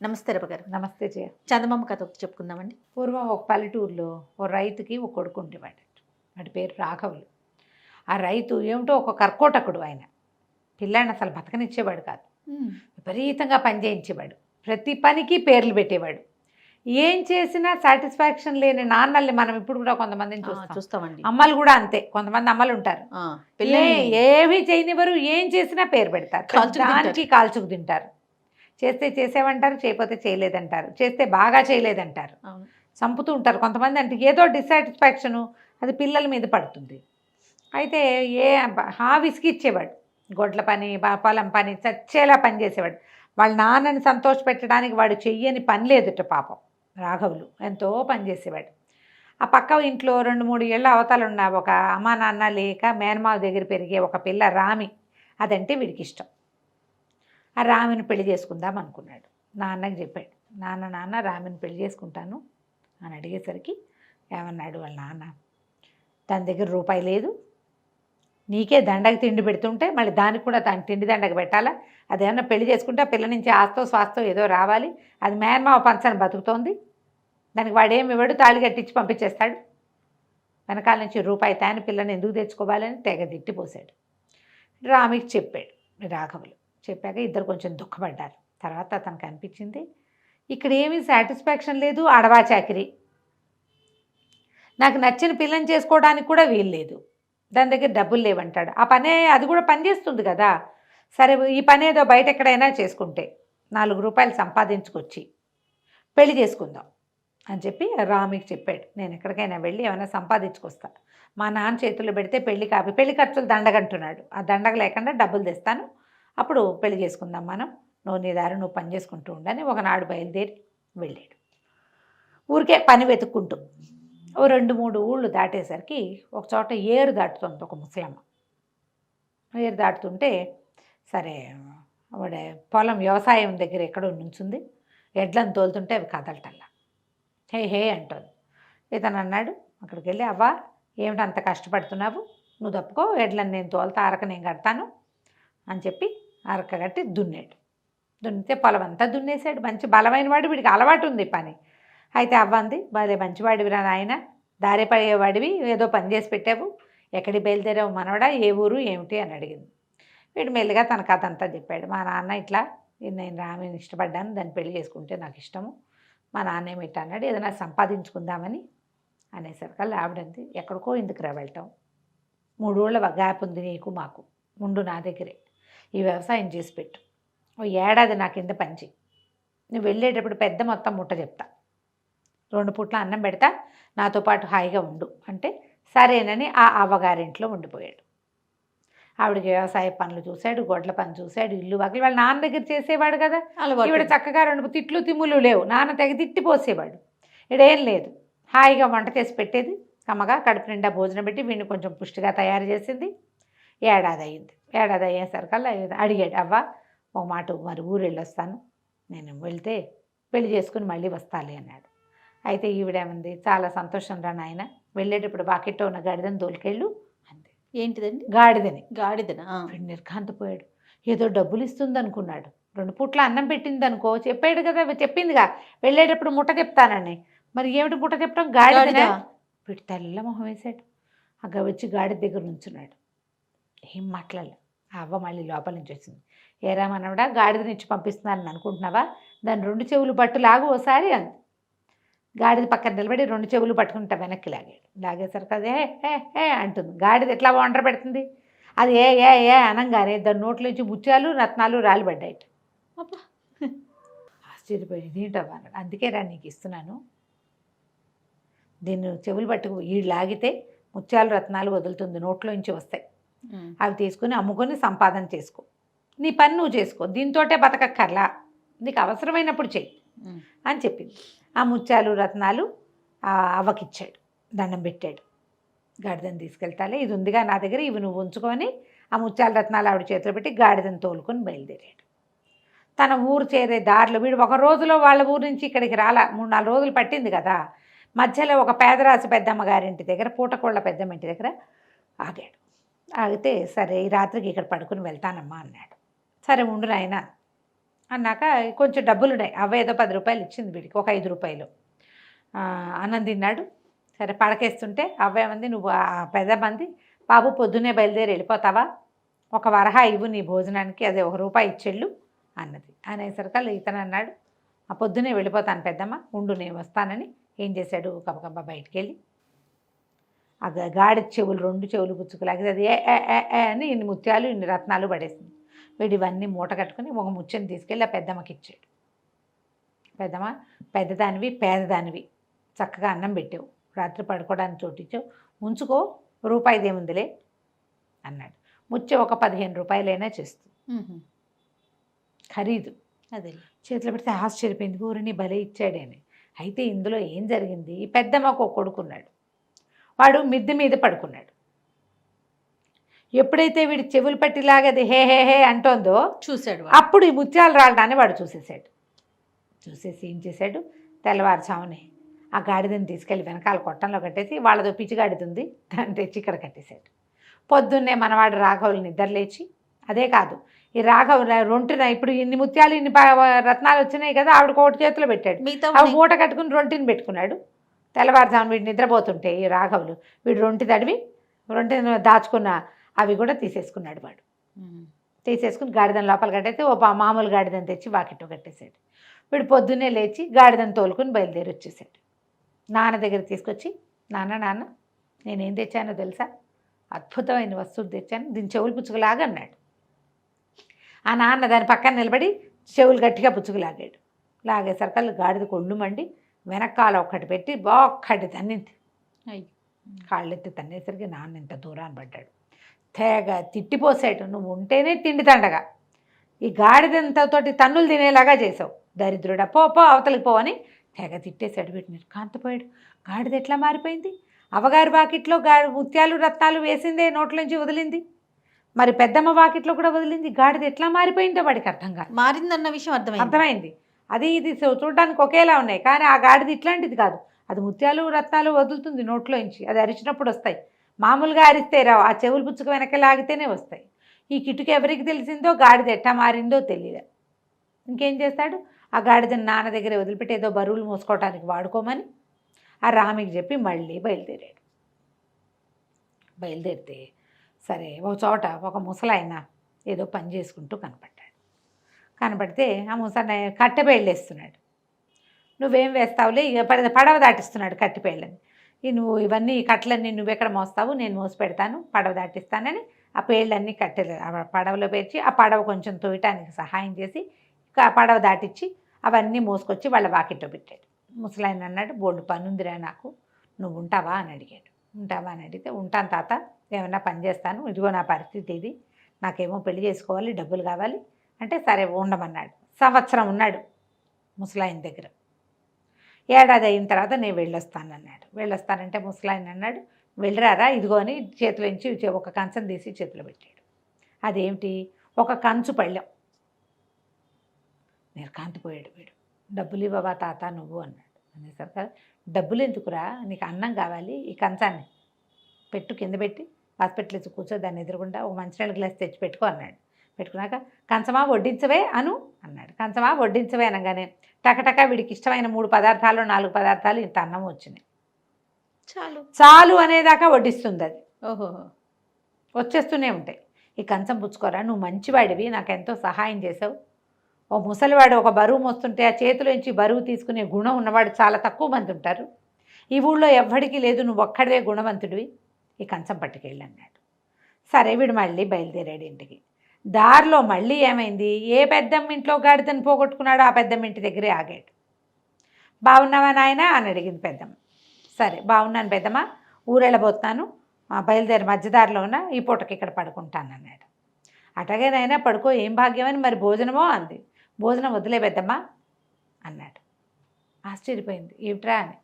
నమస్తే రవ గారు. నమస్తే జయ. చందమామ కథ ఒకటి చెప్పుకుందామండి. పూర్వం ఒక పల్లెటూరులో ఓ రైతుకి ఒక కొడుకు ఉండేవాడు. వాడి పేరు రాఘవులు. ఆ రైతు ఏమిటో ఒక కర్కోటకుడు ఆయన. పిల్లాడిని అసలు బతకనిచ్చేవాడు కాదు. విపరీతంగా పని చేయించేవాడు. ప్రతి పనికి పేర్లు పెట్టేవాడు. ఏం చేసినా సాటిస్ఫాక్షన్ లేని నాన్నల్ని మనం ఇప్పుడు కూడా కొంతమందిని చూస్తామండి. అమ్మలు కూడా అంతే. కొంతమంది అమ్మలు ఉంటారు, ఏవి చేయనివ్వరు, ఏం చేసినా పేరు పెడతారు, దానికి కాల్చుకు తింటారు. చేస్తే చేసేవంటారు, చేయకపోతే చేయలేదంటారు, చేస్తే బాగా చేయలేదంటారు, చంపుతూ ఉంటారు కొంతమంది. అంటే ఏదో డిస్సాటిస్ఫాక్షను అది పిల్లల మీద పడుతుంది. అయితే విసిగిచ్చేవాడు. గొడ్ల పని, పొలం పని, చచ్చేలా పని చేసేవాడు. వాళ్ళ నాన్నని సంతోషపెట్టడానికి వాడు చెయ్యని పని లేదుట పాపం. రాఘవులు ఎంతో పని చేసేవాడు. ఆ పక్క ఇంట్లో 2-3 ఏళ్ళ అవతల ఉన్న ఒక అమ్మా నాన్న లేక మేనమావ దగ్గర పెరిగే ఒక పిల్ల రామి, అదంటే వీడికి ఇష్టం. ఆ రామిని పెళ్లి చేసుకుందాం అనుకున్నాడు. నాన్నకి చెప్పాడు, నాన్న రామిని పెళ్లి చేసుకుంటాను అని అడిగేసరికి ఏమన్నాడు వాళ్ళ నాన్న, తన దగ్గర రూపాయి లేదు, నీకే దండగ తిండి పెడుతుంటే మళ్ళీ దానికి కూడా తన తిండి దండగ పెట్టాలా, అదేమన్నా పెళ్లి చేసుకుంటే ఆ పిల్ల నుంచి ఆస్తో స్వాస్థో ఏదో రావాలి, అది మేనమావ పంచని బతుకుతోంది, దానికి వాడేమి ఇవ్వడు, తాళి కట్టించి పంపించేస్తాడు, వెనకాల నుంచి రూపాయి తాని పిల్లని ఎందుకు తెచ్చుకోవాలని తెగ తిట్టిపోసాడు. రామికి చెప్పాడు రాఘవులు. చెప్పాక ఇద్దరు కొంచెం దుఃఖపడ్డారు. తర్వాత అతనికి అనిపించింది, ఇక్కడ ఏమీ సాటిస్ఫాక్షన్ లేదు, అడవా చాకిరి, నాకు నచ్చిన పిల్లని చేసుకోవడానికి కూడా వీలు లేదు, దాని దగ్గర డబ్బులు లేవంటాడు. ఆ పనే అది కూడా పని చేస్తుంది కదా, సరే ఈ పని ఏదో బయట ఎక్కడైనా చేసుకుంటే 4 రూపాయలు సంపాదించుకొచ్చి పెళ్లి చేసుకుందాం అని చెప్పి రామికి చెప్పాడు. నేను ఎక్కడికైనా వెళ్ళి ఏమైనా సంపాదించుకొస్తా, మా నాన్న చేతుల్లో పెడితే పెళ్లి ఖర్చులు దండగంటున్నాడు, ఆ దండగ లేకుండా డబ్బులు తెస్తాను, అప్పుడు పెళ్లి చేసుకుందాం మనం, నువ్వు నీ దారి నువ్వు పని చేసుకుంటూ ఉండని ఒకనాడు బయలుదేరి వెళ్ళాడు. ఊరికే పని వెతుక్కుంటూ ఓ 2-3 ఊళ్ళు దాటేసరికి ఒక చోట ఏరు దాటుతుంది ఒక ముసలమ్మ. ఏరు దాటుతుంటే సరే ఆవిడ పొలం వ్యవసాయం దగ్గర ఎక్కడో నుంచుంది, ఎడ్లను తోలుతుంటే అవి కదలటల్లా, హే అంటుంది. ఇతను అన్నాడు అక్కడికి వెళ్ళి, అవ్వా ఏమిటి అంత కష్టపడుతున్నావు, నువ్వు తప్పుకో, ఎడ్లను నేను తోలుతా, అరక నేను కడతాను అని చెప్పి అరక కట్టి దున్నాడు. దున్నితే పొలం అంతా దున్నేసాడు. మంచి బలమైన వాడు, వీడికి అలవాటు ఉంది పని. అయితే అవ్వంది, భలే మంచివాడివిరా నాయన, దారి పడేవాడివి, ఏదో పని చేసి పెట్టావు, ఎక్కడికి బయలుదేరావు మనవడా, ఏ ఊరు ఏమిటి అని అడిగింది. వీడు మెల్లిగా తన కథ అంతా చెప్పాడు. మా నాన్న ఇట్లా, నేను రామిని ఇష్టపడ్డాను, దాన్ని పెళ్లి చేసుకుంటే నాకు ఇష్టము, మా నాన్న ఏమిటి అన్నాడు, ఏదైనా సంపాదించుకుందామని అనేసరికల్లా ఆవిడంది, ఎక్కడికో ఎందుకురా వెళ్ళటం, 3 ఊళ్ళ గ్యాప్ ఉంది నీకు మాకు, ముందు నా దగ్గరే ఈ వ్యవసాయం చేసి పెట్టు, ఓ ఏడాది నా కింద పంచి, నువ్వు వెళ్ళేటప్పుడు పెద్ద మొత్తం ముట్ట చెప్తా, 2 పూట్ల అన్నం పెడతా, నాతో పాటు హాయిగా ఉండు అంటే సరేనని ఆ అవ్వగారింట్లో ఉండిపోయాడు. ఆవిడకి వ్యవసాయ పనులు చూశాడు, గొడ్ల పని చూశాడు, ఇల్లు వాకిలి వాళ్ళ నాన్న దగ్గర చేసేవాడు కదా, ఈవిడ చక్కగా 2 తిట్లు తిమ్ములు లేవు, నాన్న తెగ తిట్టి పోసేవాడు, ఇడేం లేదు, హాయిగా వంట చేసి పెట్టేది, కమ్మగా కడుపు నిండా భోజనం పెట్టి వీడిని కొంచెం పుష్టిగా తయారు చేసింది. ఏడాది అయింది. ఏడాది అయ్యేసరికల్లా అడిగాడు, అవ్వ ఒక మాట, మరి ఊరు వెళ్ళొస్తాను, నేను వెళ్తే పెళ్లి చేసుకుని మళ్ళీ వస్తాలే అన్నాడు. అయితే ఈవిడేమంది, చాలా సంతోషం రా నాయన, వెళ్ళేటప్పుడు బాకెట్లో ఉన్న గాడిదని తోలుకెళ్ళు అంది. ఏంటిదండి? గాడిదనా? నిర్ఘాంతపోయాడు. ఏదో డబ్బులు ఇస్తుంది అనుకున్నాడు, 2 పూట్ల అన్నం పెట్టింది అనుకో, చెప్పాడు కదా, చెప్పిందిగా వెళ్ళేటప్పుడు ముట్ట చెప్తానని, మరి ఏమిటి ముట్ట చెప్పడం, గాడిదనా? వీడు తెల్ల మొహం వేశాడు. అక్కడ వచ్చి గాడిద దగ్గర నుంచున్నాడు. ఏం మాట్లాడలే. ఆ అవ్వ మళ్ళీ లోపల నుంచి వచ్చింది. ఏరా మనవడా, గాడిదనిచ్చి పంపిస్తున్నానని అనుకుంటున్నావా, దాని 2 చెవులు పట్టు లాగు ఓసారి అంది. గాడిద పక్కన నిలబడి 2 చెవులు పట్టుకుంటా వెనక్కి లాగాడు. లాగేసరికి అది ఏ అంటుంది. గాడిద ఎట్లా వండర పెడుతుంది, అది ఏ అనగానే దాని నోట్లోంచి ముత్యాలు రత్నాలు రాలిపడ్డాయి. అబ్బా, ఆశ్చర్యపోయింది, ఏంటవ్వ అన్నాడు. అందుకే రా నీకు ఇస్తున్నాను, దీన్ని చెవులు పట్టుకు ఈ లాగితే ముత్యాలు రత్నాలు వదులుతుంది, నోట్లోంచి వస్తాయి, అవి తీసుకుని అమ్ముకొని సంపాదన చేసుకో, నీ పని నువ్వు చేసుకో, దీంతోటే బతకక్కర్లా, నీకు అవసరమైనప్పుడు చెయ్యి అని చెప్పింది. ఆ ముత్యాలు రత్నాలు అవ్వకిచ్చాడు, దండం పెట్టాడు. గాడిదని తీసుకెళ్తాలే, ఇది ఉందిగా నా దగ్గర, ఇవి నువ్వు ఉంచుకొని ఆ ముత్యాల రత్నాలు ఆవిడ చేతిలో పెట్టి గాడిదని తోలుకొని బయలుదేరాడు. తన ఊరు చేరే దారిలో, వీడు ఒక రోజులో వాళ్ళ ఊరు నుంచి ఇక్కడికి రాలా, 3-4 రోజులు పట్టింది కదా, మధ్యలో ఒక పేదరాశి పెద్దమ్మ గారింటి దగ్గర, పూటకోళ్ళ పెద్దమ్మ ఇంటి దగ్గర ఆగాడు. ఆగితే సరే ఈ రాత్రికి ఇక్కడ పడుకుని వెళ్తానమ్మా అన్నాడు. సరే ఉండు నాయన అన్నాక కొంచెం డబ్బులు ఉన్నాయి, అవ్వ ఏదో 10 రూపాయలు ఇచ్చింది వీడికి, ఒక 5 రూపాయలు. అన్నం తిన్నాడు. సరే పడకేస్తుంటే అవ్వ ఏమంది, నువ్వు పెద్ద మంది బాబు పొద్దున్నే బయలుదేరి వెళ్ళిపోతావా, ఒక వరహా ఇవ్వు నీ భోజనానికి, అదే 1 రూపాయి ఇచ్చెళ్ళు అన్నది. అనేసరికల్లా ఇతను అన్నాడు, ఆ పొద్దున్నే వెళ్ళిపోతాను పెద్దమ్మ, ఉండు నేను వస్తానని. ఏం చేశాడు, కబకబ్బా బయటికి వెళ్ళి ఆ గాడి చెవులు 2 చెవులు పుచ్చుకులాగి అది అని ఇన్ని ముత్యాలు ఇన్ని రత్నాలు పడేసింది. వీడు ఇవన్నీ మూట కట్టుకుని ఒక ముచ్చని తీసుకెళ్ళి ఆ పెద్దమ్మకి ఇచ్చాడు. పెద్దమ్మ, పెద్దదానివి పేదదానివి, చక్కగా అన్నం పెట్టావు, రాత్రి పడుకోవడానికి చోటిచ్చావు, ఉంచుకో, రూపాయిదేముందిలే అన్నాడు. ముచ్చ ఒక 15 రూపాయలైనా చేస్తుంది ఖరీదు. అదే చేతిలో పెడితే ఆశ్చర్యపోయింది, ఊరిని భలే ఇచ్చాడని. అయితే ఇందులో ఏం జరిగింది, ఈ పెద్దమ్మకు ఒక కొడుకున్నాడు, వాడు మిద్దె మీద పడుకున్నాడు. ఎప్పుడైతే వీడి చెవులు పట్టిలాగది హే హే హే అంటోందో చూశాడు. అప్పుడు ఈ ముత్యాలు రాలడాన్ని వాడు చూసేసాడు. చూసేసి ఏం చేశాడు, తెల్లవారుజామునే ఆ గాడిదని తీసుకెళ్ళి వెనకాల కొట్టంలో కట్టేసి, వాళ్ళదో పిచ్చిగాడిది ఉంది దాన్ని తెచ్చి ఇక్కడ కట్టేశాడు. పొద్దున్నే మనవాడు రాఘవులు నిద్రలేచి, అదే కాదు ఈ రాఘవ రొంటిన ఇప్పుడు ఇన్ని ముత్యాలు ఇన్ని రత్నాలు వచ్చినాయి కదా, ఆవిడ కోటి చేతిలో పెట్టాడు, అవి మూట కట్టుకుని రొంటిని పెట్టుకున్నాడు. తెల్లవారుజామున వీడు నిద్రపోతుంటే ఈ రాఘవులు వీడు రొంటి తడివి రొంటిని దాచుకున్న అవి కూడా తీసేసుకున్నాడు. వాడు తీసేసుకుని గాడిదని లోపల కట్టేస్తే ఓ మామూలు గాడిదని తెచ్చి వాకిట్లో కట్టేశాడు. వీడు పొద్దున్నే లేచి గాడిదని తోలుకుని బయలుదేరి వచ్చేసాడు. నాన్న దగ్గర తీసుకొచ్చి, నాన్న నేనేం తెచ్చానో తెలుసా, అద్భుతమైన వస్తువులు తెచ్చాను, దీని చెవులు పుచ్చుకులాగా అన్నాడు. ఆ నాన్న దాని పక్కన నిలబడి చెవులు గట్టిగా పుచ్చుకులాగాడు. లాగేసరికల్లా గాడిద కొళ్ళు మండి వెనకాల ఒక్కటి పెట్టి ఒక్కటి తన్నింది. కాళ్ళెత్తి తన్నేసరికి నాన్న ఇంత దూరాన్ని పడ్డాడు. తెగ తిట్టిపోసాడు, నువ్వు ఉంటేనే తిండి తండగా, ఈ గాడిదంతతోటి తన్నులు తినేలాగా చేసావు, దరిద్రుడా, పో అవతలికి పోవని తెగ తిట్టేశాడు. వీటిని కాంతపోయాడు. గాడిద ఎట్లా మారిపోయింది, అవగారి వాకిట్లో ముత్యాలు రత్నాలు వేసిందే నోట్లోంచి వదిలింది, మరి పెద్దమ్మ వాకిట్లో కూడా వదిలింది, గాడిద ఎట్లా మారిపోయిందో వాడికి అర్థం కాదు. మారిందన్న విషయం అర్థమైంది. అది ఇది చూడడానికి ఒకేలా ఉన్నాయి, కానీ ఆ గాడిద ఇట్లాంటిది కాదు, అది ముత్యాలు రత్నాలు వదులుతుంది నోట్లోంచి, అది అరిచినప్పుడు వస్తాయి, మామూలుగా అరిస్తే రావు, ఆ చెవులు పుచ్చుకు వెనక లాగితేనే వస్తాయి. ఈ కిటుకు ఎవరికి తెలిసిందో, గాడిద ఎట్టా మారిందో తెలియదు. ఇంకేం చేస్తాడు, ఆ గాడిదని నాన్న దగ్గర వదిలిపెట్టి ఏదో బరువులు మోసుకోవటానికి వాడుకోమని ఆ రామికి చెప్పి మళ్ళీ బయలుదేరాడు. బయలుదేరితే సరే ఒక చోట ఒక ముసలాయన ఏదో పని చేసుకుంటూ కనపడ్డాడు. కనపడితే ఆ ముసలాయన కట్టెపేళ్ళేస్తున్నాడు. నువ్వేం వేస్తావులే, ఇక పడవ దాటిస్తున్నాడు కట్టెపేళ్ళని. నువ్వు ఇవన్నీ కట్టలన్నీ నువ్వెక్కడ మోస్తావు, నేను మోసి పెడతాను, పడవ దాటిస్తానని ఆ పేళ్ళన్నీ కట్టెలు పడవలో పేర్చి ఆ పడవ కొంచెం తోయటానికి సహాయం చేసి పడవ దాటిచ్చి అవన్నీ మోసుకొచ్చి వాళ్ళ వాకిట్లో పెట్టాడు. ముసలాయన అన్నాడు, బోల్డు పనుందిరా నాకు, నువ్వు ఉంటావా అని అడిగాడు. ఉంటావా అని అడిగితే, ఉంటాను తాత, ఏమన్నా పని చేస్తాను, ఇదిగో నా పరిస్థితి ఇది, నాకేమో పెళ్లి చేసుకోవాలి, డబ్బులు కావాలి అంటే సరే ఉండమన్నాడు. సంవత్సరం ఉన్నాడు ముసలాయన దగ్గర. ఏడాది అయిన తర్వాత నేను వెళ్ళొస్తానన్నాడు. వెళ్ళొస్తానంటే ముసలాయన అన్నాడు, వెళ్ళరారా, ఇదిగో అని చేతిలోంచి ఒక కంచం తీసి చేతిలో పెట్టాడు. అదేమిటి, ఒక కంచు పళ్ళెం. నిర్కాంతిపోయాడు వీడు. డబ్బులు ఇవ్వవా తాత నువ్వు అన్నాడు. అనేసరికి, డబ్బులు ఎందుకురా, నీకు అన్నం కావాలి, ఈ కంచాన్ని పెట్టు, కింద పెట్టి హాస్పిటల్ ఇచ్చి కూర్చో, దాన్ని ఎదురుగుండా ఒక మంచినీళ్ళ గ్లాస్ తెచ్చి పెట్టుకో అన్నాడు. పెట్టుకున్నాక, కంచమా వడ్డించవే అను అన్నాడు. కంచమా వడ్డించవే అనగానే టకటక వీడికి ఇష్టమైన 3 పదార్థాలు 4 పదార్థాలు ఇంత అన్నం వచ్చినాయి. చాలు అనేదాకా వడ్డిస్తుంది అది. ఓహో, వచ్చేస్తూనే ఉంటాయి. ఈ కంచం పుచ్చుకోరా, నువ్వు మంచివాడివి, నాకెంతో సహాయం చేసావు. ఓ ముసలివాడు ఒక బరువు మోస్తుంటే ఆ చేతిలోంచి బరువు తీసుకునే గుణం ఉన్నవాడు చాలా తక్కువ మంది ఉంటారు, ఈ ఊళ్ళో ఎవ్వడికి లేదు, నువ్వు ఒక్కడే గుణవంతుడివి, ఈ కంచం పట్టుకెళ్ళి అన్నాడు. సరే వీడు మళ్ళీ బయలుదేరాడు ఇంటికి. దారిలో మళ్ళీ ఏమైంది, ఏ పెద్దమ్మ ఇంట్లో గాడిదని పోగొట్టుకున్నాడో ఆ పెద్దమ్మ ఇంటి దగ్గరే ఆగాడు. బాగున్నావా నాయనా అని అడిగింది పెద్దమ్మ. సరే బాగున్నాను పెద్దమ్మ, ఊరెళ్ళబోతున్నాను, బయలుదేరి మధ్యదారిలో ఉన్న ఈ పూటకి ఇక్కడ పడుకుంటాను అన్నాడు. అటగే నాయనా పడుకో, ఏం భాగ్యమని, మరి భోజనమో అంది. భోజనం వదిలే పెద్దమ్మ అన్నాడు. ఆశ్చర్యపోయింది, ఏమిట్రా అని.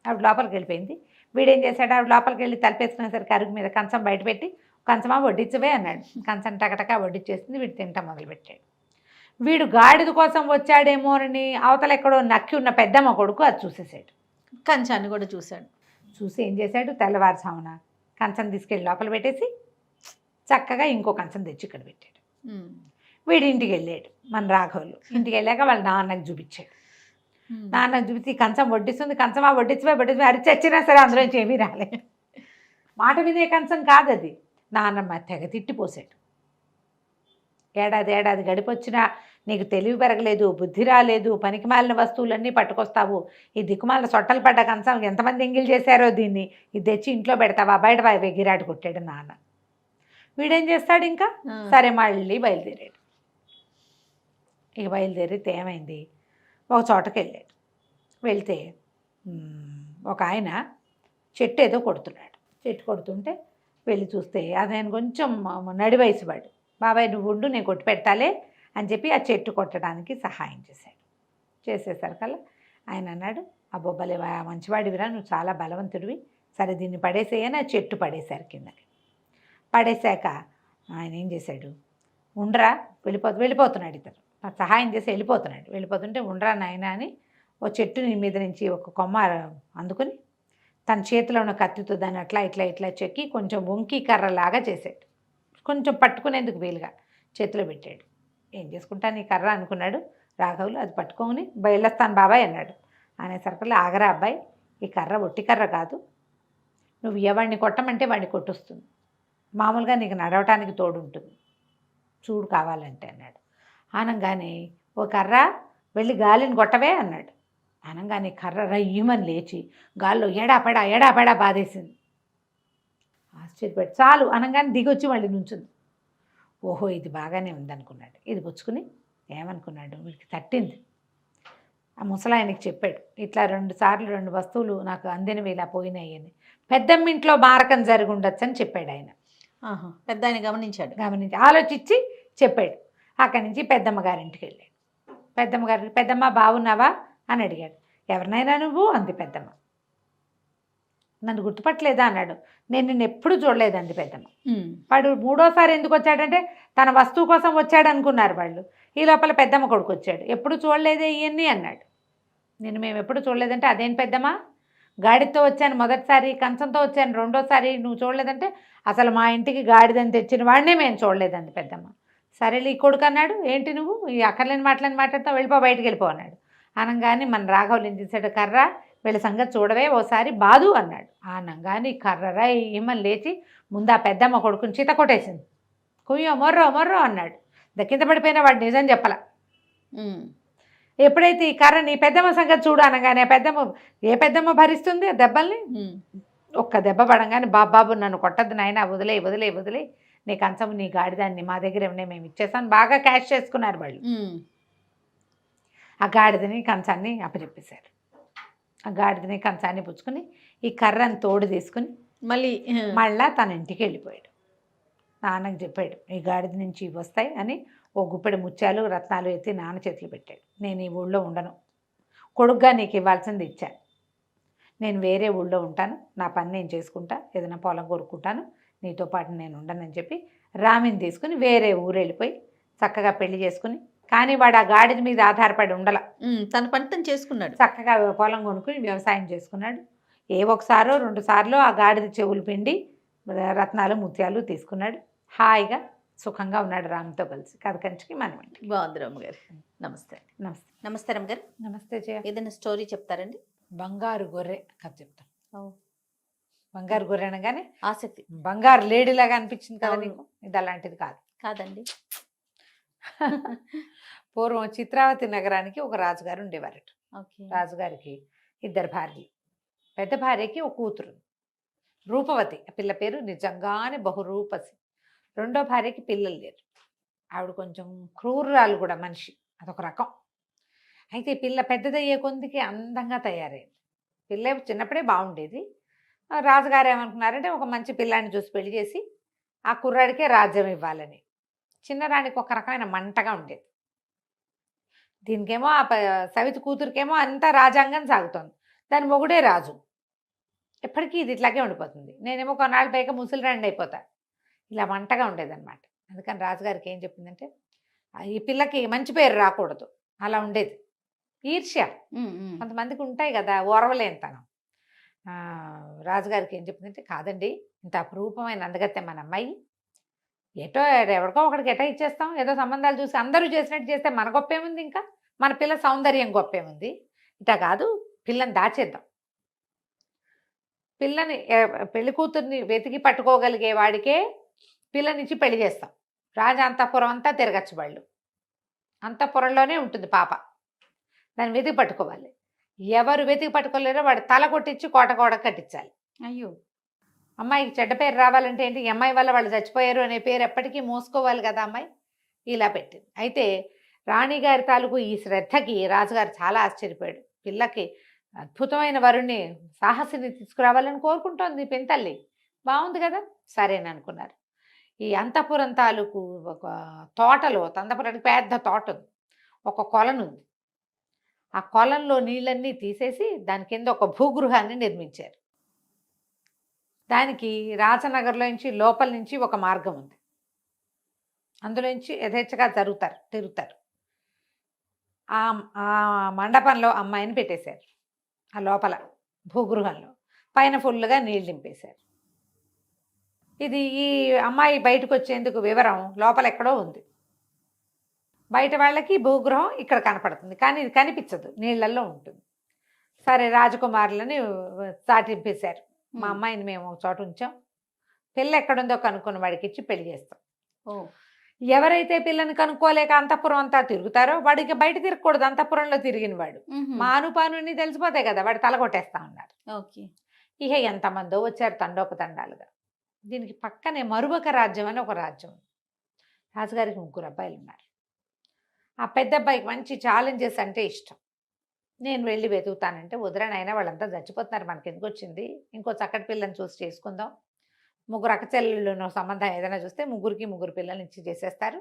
ఆవిడ లోపలికి వెళ్ళిపోయింది. వీడేం చేశాడు, ఆవిడ లోపలికి వెళ్ళి తలిపేసుకునేసరికి అరుగు మీద కంచం బయట పెట్టి, కంచమా వడ్డించవే అన్నాడు. కంచం టకటకా వడ్డించేసింది. వీడు తింటా మొదలుపెట్టాడు. వీడు గాడిద కోసం వచ్చాడేమోనని అవతల ఎక్కడో నక్కి ఉన్న పెద్దమ్మ కొడుకు అది చూసేసాడు. కంచాన్ని కూడా చూశాడు. చూసి ఏం చేశాడు, తెల్లవారుజామున కంచం తీసుకెళ్ళి లోపల పెట్టేసి చక్కగా ఇంకో కంచం తెచ్చి ఇక్కడ పెట్టాడు. వీడి ఇంటికి వెళ్ళాడు మన రాఘవులు. ఇంటికి వెళ్ళాక వాళ్ళ నాన్నకు చూపించాడు. నాన్నకు చూపించి కంచం వడ్డిస్తుంది, కంచమా వడ్డించమే అరిచి వచ్చినా సరే అందులోంచి ఏమీ రాలే. మాట వినే కంచం కాదు అది. నాన్నమ్మ తెగ తిట్టిపోసాడు. ఏడాది గడిపొచ్చినా నీకు తెలివి పెరగలేదు, బుద్ధి రాలేదు, పనికి మాలిన వస్తువులన్నీ పట్టుకొస్తావు, ఈ దిక్కుమాలిన సొట్టలు పడ్డ కంచం ఎంతమంది ఎంగిల్ చేశారో దీన్ని, ఇది తెచ్చి ఇంట్లో పెడతావా, బయట గిరాటి కొట్టాడు నాన్న. వీడేం చేస్తాడు ఇంకా, సరే మళ్ళీ బయలుదేరాడు. ఇక బయలుదేరితే ఏమైంది, ఒక చోటకి వెళ్ళాడు. వెళ్తే ఒక ఆయన చెట్టు ఏదో కొడుతున్నాడు. చెట్టు కొడుతుంటే వెళ్ళి చూస్తే ఆయన కొంచెం నడి వయసు వాడు. బాబాయ్ నువ్వు ఉండు, నేను కొట్టి పెట్టాలే అని చెప్పి ఆ చెట్టు కొట్టడానికి సహాయం చేశాడు. చేసేసరికల్లా ఆయన అన్నాడు, అబ్బో భలే మంచివాడివిరా, నువ్వు చాలా బలవంతుడివి, సరే దీన్ని పడేసేయని ఆ చెట్టు పడేశారు కిందకి. పడేశాక ఆయన ఏం చేశాడు, ఉండరా వెళ్ళిపోతున్నాడు. ఇతను సహాయం చేసి వెళ్ళిపోతుంటే ఉండరా నాయన అని ఓ చెట్టు మీద నుంచి ఒక కొమ్మ అందుకుని తన చేతిలో ఉన్న కత్తితో దాన్ని అట్లా ఇట్లా చెక్కి కొంచెం వంకి కర్రలాగా చేశాడు. కొంచెం పట్టుకునేందుకు వీలుగా చేతిలో పెట్టాడు. ఏం చేసుకుంటాను ఈ కర్ర అనుకున్నాడు రాఘవులు. అది పట్టుకొని బయలుస్తాను బాబాయ్ అన్నాడు. అనేసరికల్లా ఆగరా అబ్బాయి, ఈ కర్ర ఒట్టి కర్ర కాదు, నువ్వు ఎవరిని కొట్టమంటే వాడిని కొట్టొస్తుంది, మామూలుగా నీకు నడవటానికి తోడు ఉంటుంది, చూడు కావాలంటే అన్నాడు. అనగానే ఓ కర్ర వెళ్ళి గాలిని కొట్టవే అన్నాడు. అనగానే కర్ర రయ్యమని లేచి గాల్లో ఎడాపెడా బాధేసింది. ఆశ్చర్యపడి చాలు అనగానే దిగొచ్చి మళ్ళీ నుంచుంది. ఓహో ఇది బాగానే ఉందనుకున్నాడు. ఇది పుచ్చుకుని ఏమనుకున్నాడు, వీడికి తట్టింది. ఆ ముసలాయనకి చెప్పాడు, ఇట్లా 2 సార్లు 2 వస్తువులు నాకు అందినవి ఇలా పోయినాయి అని. పెద్దమ్మ ఇంట్లో మారకం జరిగి ఉండొచ్చు అని చెప్పాడు ఆయన. పెద్ద ఆయన గమనించి ఆలోచించి చెప్పాడు. అక్కడి నుంచి పెద్దమ్మ గారింటికి వెళ్ళాడు. పెద్దమ్మ బాగున్నావా అని అడిగాడు. ఎవరినైనా నువ్వు అంది పెద్దమ్మ. నన్ను గుర్తుపట్టలేదా అన్నాడు. నేను నిన్ను ఎప్పుడు చూడలేదండి పెద్దమ్మ. వాడు 3వసారి ఎందుకు వచ్చాడంటే తన వస్తువు కోసం వచ్చాడు అనుకున్నారు వాళ్ళు. ఈ లోపల పెద్దమ్మ కొడుకు వచ్చాడు. ఎప్పుడు చూడలేదే ఇవన్నీ అన్నాడు. మేము ఎప్పుడు చూడలేదంటే అదేం పెద్దమ్మ, గాడితో వచ్చాను మొదటిసారి, కంచంతో వచ్చాను 2వసారి, నువ్వు చూడలేదంటే అసలు మా ఇంటికి గాడిదని తెచ్చిన వాడినే మేము చూడలేదండి పెద్దమ్మ. సరేలే ఈ కొడుకు అన్నాడు. ఏంటి నువ్వు ఈ అక్కర్లేని మాట్లాడతావు, వెళ్ళిపో బయటికి వెళ్ళిపో అన్నాడు. అనగానే మన రాఘవులు ఏం చేశాడు, కర్ర వీళ్ళ సంగతి చూడవే ఓసారి బాదు అన్నాడు. అనగానే కర్రరా ఏమని లేచి ముందు ఆ పెద్దమ్మ కొడుకుని చీత కొట్టేసింది. కుయ్యో మొర్రో అన్నాడు. కింద పడిపోయిన వాడు నిజం చెప్పల. ఎప్పుడైతే ఈ కర్ర నీ పెద్దమ్మ సంగతి చూడు అనగానే ఏ పెద్దమ్మ భరిస్తుంది ఆ దెబ్బల్ని. ఒక్క దెబ్బ పడంగానే బాబాబు నన్ను కొట్టద్దు నాయన, వదిలే నీ కంచము నీ గాడిదాన్ని మా దగ్గర ఏమన్నా మేము ఇచ్చేసాను, బాగా క్యాష్ చేసుకున్నారు వాళ్ళు. ఆ గాడిదని కంచాన్ని అప్పచెప్పేశారు. ఆ గాడిదని కంచాన్ని పుచ్చుకుని ఈ కర్రని తోడు తీసుకుని మళ్ళా తన ఇంటికి వెళ్ళిపోయాడు. నాన్నకు చెప్పాడు, ఈ గాడిద నుంచి ఇవి వస్తాయి అని ఓ గుప్పెడు ముత్యాలు రత్నాలు ఎత్తి నాన్న చేతిలో పెట్టాడు. నేను ఈ ఊళ్ళో ఉండను, కొడుగ్గా నీకు ఇవ్వాల్సింది ఇచ్చాను, నేను వేరే ఊళ్ళో ఉంటాను, నా పని నేను చేసుకుంటా, ఏదైనా పొలం కొరుక్కుంటాను, నీతో పాటు నేను ఉండనని చెప్పి రామిని తీసుకుని వేరే ఊరు వెళ్ళిపోయి చక్కగా పెళ్లి చేసుకుని, కానీ వాడు ఆ గాడిద మీద ఆధారపడి ఉండల, తన పని తను చేసుకున్నాడు. చక్కగా పొలం కొనుక్కుని వ్యవసాయం చేసుకున్నాడు. ఒకసారో 2 సార్లు ఆ గాడిద చెవులు పిండి రత్నాలు ముత్యాలు తీసుకున్నాడు. హాయిగా సుఖంగా ఉన్నాడు రామ్తో కలిసి. కథ కంచికి మనం బాగుంది రమ్మగారు. నమస్తే రమ్మగారు. నమస్తే జయ. ఏదైనా స్టోరీ చెప్తారండి? బంగారు గొర్రె కథ చెప్తాను. బంగారు గొర్రె అనగానే ఆసక్తి, బంగారు లేడీలాగా అనిపించింది కదా నీకు? ఇది అలాంటిది కాదండి. పూర్వం చిత్రావతి నగరానికి ఒక రాజుగారు ఉండేవారట. రాజుగారికి 2 భార్యలు. పెద్ద భార్యకి ఒక కూతురు రూపవతి, ఆ పిల్ల పేరు నిజంగానే బహురూపసి. 2వ భార్యకి పిల్లలు లేరు. ఆవిడ కొంచెం క్రూరాలు కూడా మనిషి, అదొక రకం. అయితే పిల్ల పెద్దదయ్యే కొందికి అందంగా తయారైంది. పిల్ల చిన్నప్పుడే బాగుండేది. రాజుగారు ఏమనుకున్నారంటే ఒక మంచి పిల్లాన్ని చూసి పెళ్లి చేసి ఆ కుర్రాడికే రాజ్యం ఇవ్వాలని. చిన్నరానికి ఒక రకమైన మంటగా ఉండేది. దీనికేమో ఆ సవితి కూతురికేమో అంతా రాజ్యాంగం సాగుతోంది, దాని మొగుడే రాజు. ఎప్పటికీ ఇది ఇట్లాగే ఉండిపోతుంది, నేనేమో కొన్నాళ్ళు పైగా ముసలిరాండి అయిపోతా. ఇలా మంటగా ఉండేదన్నమాట. అందుకని రాజుగారికి ఏం చెప్పిందంటే ఈ పిల్లకి మంచి పేరు రాకూడదు, అలా ఉండేది. ఈర్ష్య కొంతమందికి ఉంటాయి కదా, ఓర్వలేనితనం. రాజుగారికి ఏం చెప్పిందంటే, కాదండి ఇంత అపురూపమైన అందగత్తె మన అమ్మాయి, ఎటో ఎవరికో ఒకడికి ఎటో ఇచ్చేస్తాం, ఏదో సంబంధాలు చూసి అందరూ చేసినట్టు చేస్తే మన గొప్ప ఏముంది, ఇంకా మన పిల్ల సౌందర్యం గొప్ప ఏముంది. ఇట కాదు, పిల్లని దాచేద్దాం. పిల్లని పెళ్లి కూతుర్ని వెతికి పట్టుకోగలిగే వాడికే పిల్లనిచ్చి పెళ్లి చేస్తాం. రాజ అంతఃపురం అంతా తిరగచ్చు, వాళ్ళు అంతఃపురంలోనే ఉంటుంది పాప, దాన్ని వెతికి పట్టుకోవాలి. ఎవరు వెతికి పట్టుకోలేరో వాడు తల కొట్టించి కోట కట్టించాలి. అయ్యో, అమ్మాయికి చెడ్డ పేరు రావాలంటే ఏంటి, ఈ అమ్మాయి వల్ల వాళ్ళు చచ్చిపోయారు అనే పేరు ఎప్పటికీ మోసుకోవాలి కదా అమ్మాయి. ఇలా పెట్టింది. అయితే రాణిగారి తాలూకు ఈ శ్రద్ధకి రాజుగారు చాలా ఆశ్చర్యపోయాడు. పిల్లకి అద్భుతమైన వరుణ్ణి, సాహసిని తీసుకురావాలని కోరుకుంటోంది పెంతల్లి, బాగుంది కదా, సరేననుకున్నారు. ఈ అంతఃపురం తాలూకు ఒక తోటలో, అంతఃపురానికి పెద్ద తోట ఉంది, ఒక కొలనుంది. ఆ కొలంలో నీళ్ళన్నీ తీసేసి దాని కింద ఒక భూగృహాన్ని నిర్మించారు. దానికి రాజనగర్లో నుంచి లోపల నుంచి ఒక మార్గం ఉంది, అందులోంచి యథేచ్ఛగా తిరుగుతారు. ఆ మండపంలో అమ్మాయిని పెట్టేశారు, ఆ లోపల భూగృహంలో పైన ఫుల్గా నీళ్ళు నింపేశారు. ఇది ఈ అమ్మాయి బయటకు వచ్చేందుకు వివరం లోపల ఎక్కడో ఉంది. బయట వాళ్ళకి భూగృహం ఇక్కడ కనపడుతుంది, కానీ ఇది కనిపించదు, నీళ్ళల్లో ఉంటుంది. సరే, రాజకుమారులని చాటింపేశారు. మా అమ్మాయిని మేము ఒక చోట ఉంచాం, పిల్ల ఎక్కడుందో కనుక్కున్న వాడికి ఇచ్చి పెళ్లి చేస్తాం. ఎవరైతే పిల్లని కనుక్కోలేక అంతఃపురం అంతా తిరుగుతారో వాడికి బయట తిరగకూడదు, అంతఃపురంలో తిరిగిన వాడు. మా అనుపానుని తెలిసిపోతాయి కదా, వాడు తల కొట్టేస్తా ఉన్నారు. ఓకే. ఇక ఎంతమందో వచ్చారు తండోపతండాలుగా. దీనికి పక్కనే మరువక రాజ్యం అని ఒక రాజ్యం. రాజుగారికి 3 అబ్బాయిలు ఉన్నారు. ఆ పెద్ద అబ్బాయికి మంచి ఛాలెంజెస్ అంటే ఇష్టం. నేను వెళ్ళి వెతుకుతానంటే, వదిలేనైనా వాళ్ళంతా చచ్చిపోతున్నారు, మనకి ఎందుకు వచ్చింది, ఇంకో చక్కటి పిల్లని చూసి చేసుకుందాం, 3 అక్కచెల్లెళ్ళు సంబంధం ఏదైనా చూస్తే 3 పిల్లల్ని ఇచ్చి చేసేస్తారు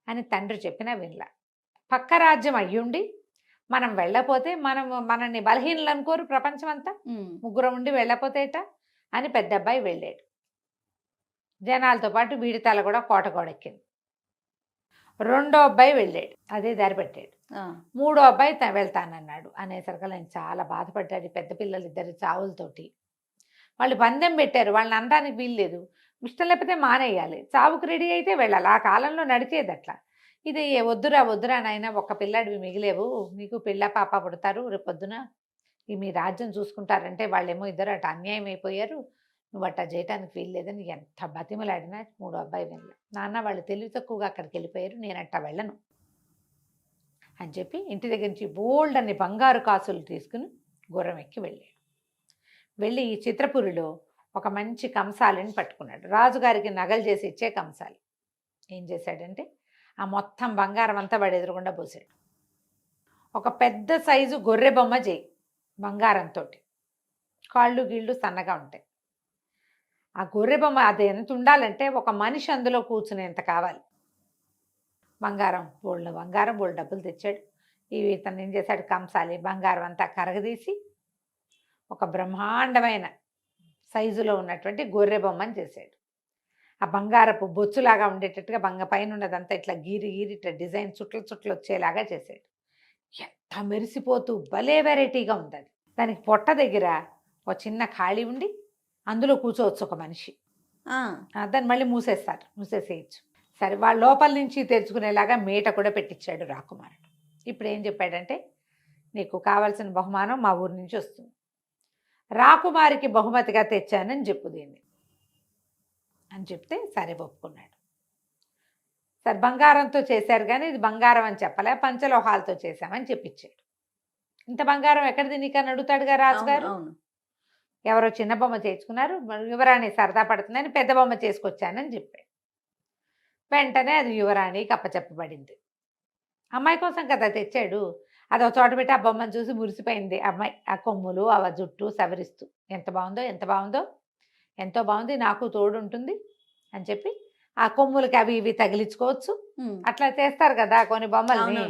అని తండ్రి చెప్పినా వినలా. పక్క రాజ్యం అయ్యుండి మనం వెళ్ళపోతే మనల్ని బలహీనలు అనుకోరు ప్రపంచం అంతా, 3 ఉండి వెళ్ళపోతేట అని పెద్ద అబ్బాయి వెళ్ళాడు. జనాలతో పాటు వీడి తల కూడా కోటెక్కింది. 2వ అబ్బాయి వెళ్ళాడు, అదే దారి పెట్టాడు. 3వ అబ్బాయి వెళ్తానన్నాడు. అనేసరికి ఆయన చాలా బాధపడ్డాడు. పెద్ద పిల్లలు 2 చావులతోటి వాళ్ళు పందెం పెట్టారు, వాళ్ళని అనడానికి వీల్లేదు, ఇష్టం లేకపోతే మానేయాలి, చావుకు రెడీ అయితే వెళ్ళాలి. ఆ కాలంలో నడిచేది అట్లా. ఇది వద్దురా నాయన, ఒక్క పిల్లాడివి మిగిలేవు, నీకు పిల్ల పాప పుడతారు, రేపు పొద్దున మీ రాజ్యం చూసుకుంటారంటే వాళ్ళేమో ఇద్దరు అటు అన్యాయం అయిపోయారు, నువ్వు అట్టా చేయటానికి వీల్లేదని ఎంత బతిమలాడినా 3వ అబ్బాయి వెళ్ళా. నాన్న వాళ్ళు తెలివి తక్కువగా అక్కడికి వెళ్ళిపోయారు, నేను అట్టా వెళ్ళను అని చెప్పి ఇంటి దగ్గర నుంచి బోల్డ్ అన్ని బంగారు కాసులు తీసుకుని గుర్రం ఎక్కి వెళ్ళాడు. వెళ్ళి ఈ చిత్రపురిలో ఒక మంచి కంసాలిని పట్టుకున్నాడు. రాజుగారికి నగలు చేసి ఇచ్చే కంసాలి. ఏం చేశాడంటే, ఆ మొత్తం బంగారం అంతా వాడు ఎదురుగుండా పోసాడు. ఒక పెద్ద సైజు గొర్రె బొమ్మ చేయి, బంగారంతో, కాళ్ళు గీళ్ళు సన్నగా ఉంటాయి. ఆ గొర్రె బొమ్మ అది ఎంత ఉండాలంటే ఒక మనిషి అందులో కూర్చునేంత కావాలి. బంగారం బోల్డ్ డబ్బులు తెచ్చాడు. ఇతను ఏం చేశాడు, కంసాలి బంగారం అంతా కరగదీసి ఒక బ్రహ్మాండమైన సైజులో ఉన్నటువంటి గొర్రె బొమ్మని చేశాడు. ఆ బంగారపు బొచ్చులాగా ఉండేటట్టుగా పైన ఉన్నదంతా ఇట్లా గీరి ఇట్లా డిజైన్ చుట్లు వచ్చేలాగా చేశాడు. ఎంత మెరిసిపోతూ భలే వెరైటీగా ఉంది అది. దానికి పొట్ట దగ్గర ఒక చిన్న ఖాళీ ఉండి అందులో కూర్చోవచ్చు ఒక మనిషి. దాన్ని మళ్ళీ మూసేసేయచ్చు. సరే, వాళ్ళ లోపల నుంచి తెరుచుకునేలాగా మేట కూడా పెట్టించాడు రాకుమారుడు. ఇప్పుడు ఏం చెప్పాడంటే, నీకు కావాల్సిన బహుమానం మా ఊరి నుంచి వస్తుంది, రాకుమారికి బహుమతిగా తెచ్చానని చెప్పు దీన్ని అని చెప్తే సరే ఒప్పుకున్నాడు. సరే, బంగారంతో చేశారు కానీ ఇది బంగారం అని చెప్పలే, పంచలోహాలతో చేశామని చెప్పించాడు. ఇంత బంగారం ఎక్కడిది నీకని అడుగుతాడుగా రాజుగారు. ఎవరో చిన్న బొమ్మ చేసుకున్నారు, యువరాణి సరదా పడుతుందని పెద్ద బొమ్మ చేసుకొచ్చానని చెప్పాడు. వెంటనే అది యువరాణికి అప్పచెప్పబడింది. అమ్మాయి కోసం కదా తెచ్చాడు, అది ఒక చోట పెట్టి ఆ బొమ్మను చూసి మురిసిపోయింది అమ్మాయి. ఆ కొమ్ములు ఆ జుట్టు సవరిస్తూ ఎంత బాగుందో, ఎంతో బాగుంది, నాకు తోడు ఉంటుంది అని చెప్పి ఆ కొమ్ములకి అవి ఇవి తగిలించుకోవచ్చు, అట్లా చేస్తారు కదా కొన్ని బొమ్మల్ని.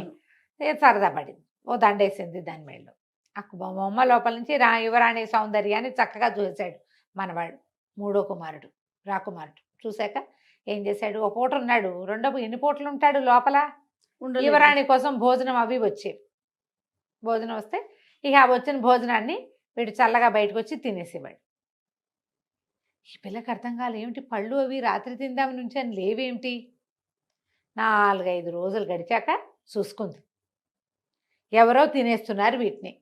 సరదా పడింది, ఓ దండేసింది దాని మేళ్ళు. ఆ బొమ్మ లోపల నుంచి యువరాణి సౌందర్యాన్ని చక్కగా చూశాడు మనవాడు 3వ కుమారుడు రాకుమారుడు. చూశాక ఏం చేశాడు, ఒక పూట ఉన్నాడు, ఎన్ని పూటలు ఉంటాడు లోపల. యువరాణి కోసం భోజనం అవి వచ్చేవి. భోజనం వస్తే ఇక ఆ వచ్చిన భోజనాన్ని వీడు చల్లగా బయటకు వచ్చి తినేసేవాడు. ఈ పిల్లకి అర్థం కాలే, ఏమిటి పళ్ళు అవి రాత్రి తిందాం నుంచి అని లేవేమిటి. 4-5 రోజులు గడిచాక చూసుకుంది, ఎవరో తినేస్తున్నారు వీటిని.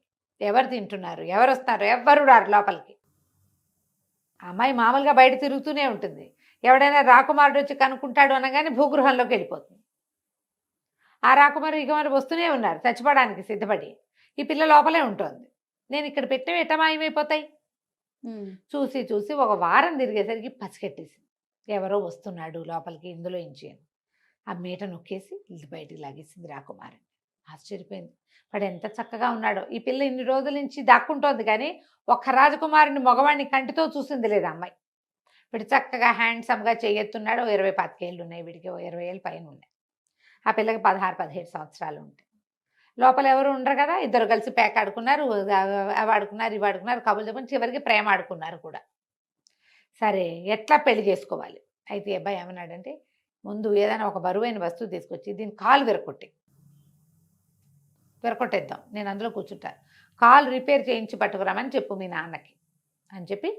ఎవరు తింటున్నారు, ఎవరు వస్తున్నారు, ఎవరు రారు లోపలికి. ఆ అమ్మాయి మామూలుగా బయట తిరుగుతూనే ఉంటుంది. ఎవడైనా రాకుమారుడు వచ్చి కనుక్కుంటాడు అనగానే భూగృహంలోకి వెళ్ళిపోతుంది. ఆ రాకుమారు ఇక మరి వస్తూనే ఉన్నారు చచ్చిపోవడానికి సిద్ధపడి. ఈ పిల్ల లోపలే ఉంటుంది. నేను ఇక్కడ పెట్టినవి ఎట్ట మాయమైపోతాయి. చూసి చూసి ఒక వారం తిరిగేసరికి పసిగట్టేసింది, ఎవరో వస్తున్నాడు లోపలికి ఇందులో ఇంచి అని. ఆ మీట నొక్కేసి ఇది బయటికి లాగేసింది రాకుమారుని. ఆశ్చర్యపోయింది, వాడు ఎంత చక్కగా ఉన్నాడో. ఈ పిల్ల ఇన్ని రోజుల నుంచి దాక్కుంటోంది కానీ ఒక్క రాజకుమారుని మగవాడిని కంటితో చూసింది లేదు అమ్మాయి. వీడు చక్కగా హ్యాండ్సమ్గా చేయెత్తున్నాడు. 20-25 ఏళ్ళు ఉన్నాయి వీడికి, 20 ఏళ్ళు పైన ఉన్నాయి. ఆ పిల్లకి 16-17 సంవత్సరాలు ఉంటాయి. లోపల ఎవరు ఉండరు కదా, ఇద్దరు కలిసి పేక ఆడుకున్నారు, అవి ఆడుకున్నారు, ఇవి ఆడుకున్నారు, కబుర్లు చెప్పని చివరికి ప్రేమ ఆడుకున్నారు కూడా. సరే ఎట్లా పెళ్లి చేసుకోవాలి. అయితే అబ్బాయి ఏమన్నాడంటే, ముందు ఏదైనా ఒక బరువైన వస్తువు తీసుకొచ్చి దీని కాలు విరకొట్టేద్దాం, నేను అందులో కూర్చుంటాను, కాలు రిపేర్ చేయించి పట్టుకురామని చెప్పు మీ నాన్నకి అని చెప్పి.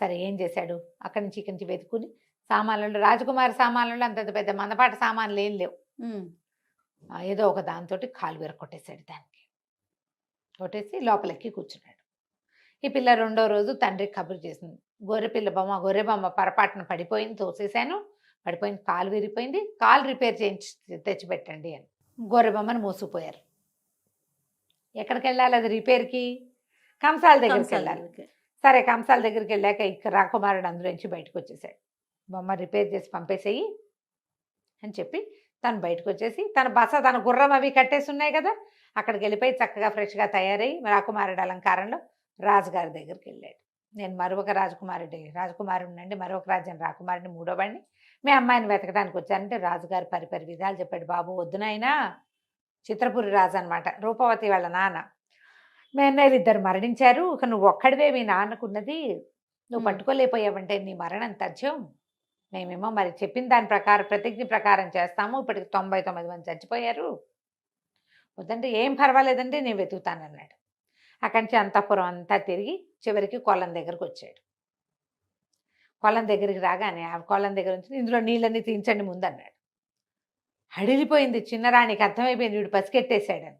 సరే ఏం చేశాడు, అక్కడి నుంచి ఇక్కడి నుంచి వెతుకుని సామాన్లు, రాజకుమారి సామాన్లు అంత పెద్ద మందపాటి సామాన్లు ఏం లేవు. ఏదో ఒక దాంతో కాలు విరకొట్టేశాడు. దానికి కొట్టేసి లోపలికి కూర్చున్నాడు. ఈ పిల్ల 2వ రోజు తండ్రికి కబురు చేసింది, గొర్రె బొమ్మ పొరపాటున పడిపోయింది, తోసేశాను, పడిపోయింది, కాలు విరిగిపోయింది, కాలు రిపేర్ చేయించి తెచ్చిపెట్టండి అని. గొర్రె బొమ్మను మోసుకుపోయారు. ఎక్కడికి వెళ్ళాలి అది రిపేర్కి? కంసాల దగ్గరికి వెళ్ళాలి. సరే కంసాల దగ్గరికి వెళ్ళాక ఇక్కడ రాకుమారుడు అందులోంచి బయటకు వచ్చేసాడు. బొమ్మ రిపేర్ చేసి పంపేసేయి అని చెప్పి తను బయటకు వచ్చేసి తన బస, తన గుర్రం అవి కట్టేసి ఉన్నాయి కదా, అక్కడికి వెళ్ళిపోయి చక్కగా ఫ్రెష్గా తయారై రాకుమారుడు అలంకారంలో రాజుగారి దగ్గరికి వెళ్ళాడు. నేను మరొక రాజకుమారుడినండి, మరొక రాజ్యం రాకుమారుడిని, 3వ వాడిని, మీ అమ్మాయిని వెతకడానికి వచ్చానంటే రాజుగారు పరిపరి విధాలు చెప్పాడు. బాబు వద్దు నాయనా, చిత్రపురి రాజు అనమాట, రూపవతి వాళ్ళ నాన్న. మీ అన్నయ్యలు 2 మరణించారు, ఇక నువ్వు ఒక్కడివే మీ నాన్నకున్నది, నువ్వు పట్టుకోలేకపోయావంటే నీ మరణం తథ్యం. మేమేమో మరి చెప్పిన దాని ప్రకారం ప్రతిజ్ఞ ప్రకారం చేస్తాము, ఇప్పటికి 99 మంది చచ్చిపోయారు. వద్దంటే ఏం పర్వాలేదండి నేను వెతుకుతానన్నాడు. అక్కడి నుంచి అంతఃపురం అంతా తిరిగి చివరికి కొల్లం దగ్గరకు వచ్చాడు. కొల్లం దగ్గరికి రాగానే ఆ కొల్లం దగ్గర నుంచి ఇందులో నీళ్ళన్నీ తీయించండి ముందు అన్నాడు. హడిలిపోయింది చిన్నరాణికి, అర్థమైపోయింది వీడు పసికెట్టేశాడని.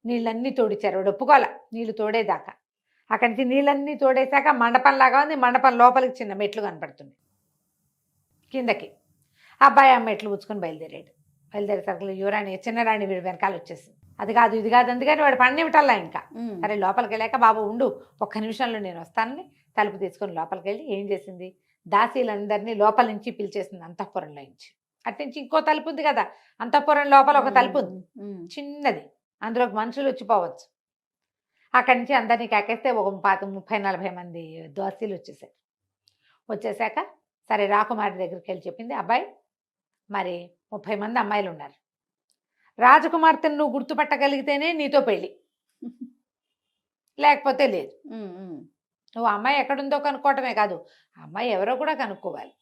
నీళ్ళన్నీ తోడిచ్చారు, వాడు ఒప్పుకోల నీళ్ళు తోడేదాకా. అక్కడి నుంచి నీళ్ళన్నీ తోడేశాక మండపంలాగా ఉంది, మండపం లోపలికి చిన్న మెట్లు కనపడుతుంది కిందకి. అబ్బాయి ఆ మెట్లు పుచ్చుకొని బయలుదేరేసరికి యువరాణి చిన్నరాణి వీడి వెనకాల వచ్చేసింది. అది కాదు ఇది కాదు అందుకని వాడు పన్నిమిటల్లా ఇంకా. సరే లోపలికి వెళ్ళాక బాబు ఉండు, ఒక్క నిమిషంలో నేను వస్తానని తలుపు తీసుకొని లోపలికి వెళ్ళి ఏం చేసింది, దాసీలందరినీ లోపల నుంచి పిలిచేసింది అంతఃపురంలో నుంచి. అట్నుంచి ఇంకో తలుపు ఉంది కదా, అంతఃపురం లోపల ఒక తలుపు ఉంది చిన్నది, అందులోకి మనుషులు వచ్చిపోవచ్చు. అక్కడి నుంచి అందరినీ కాకేస్తే ఒక 30-40 మంది దాసీలు వచ్చేసాక సరే రాకుమారి దగ్గరికి వెళ్ళి చెప్పింది, అబ్బాయి మరి 30 మంది అమ్మాయిలు ఉన్నారు, రాజకుమార్తెను నువ్వు గుర్తుపట్టగలిగితేనే నీతో పెళ్ళి, లేకపోతే లేదు. నువ్వు అమ్మాయి ఎక్కడుందో కనుక్కోవటమే కాదు, అమ్మాయి ఎవరో కూడా కనుక్కోవాలి.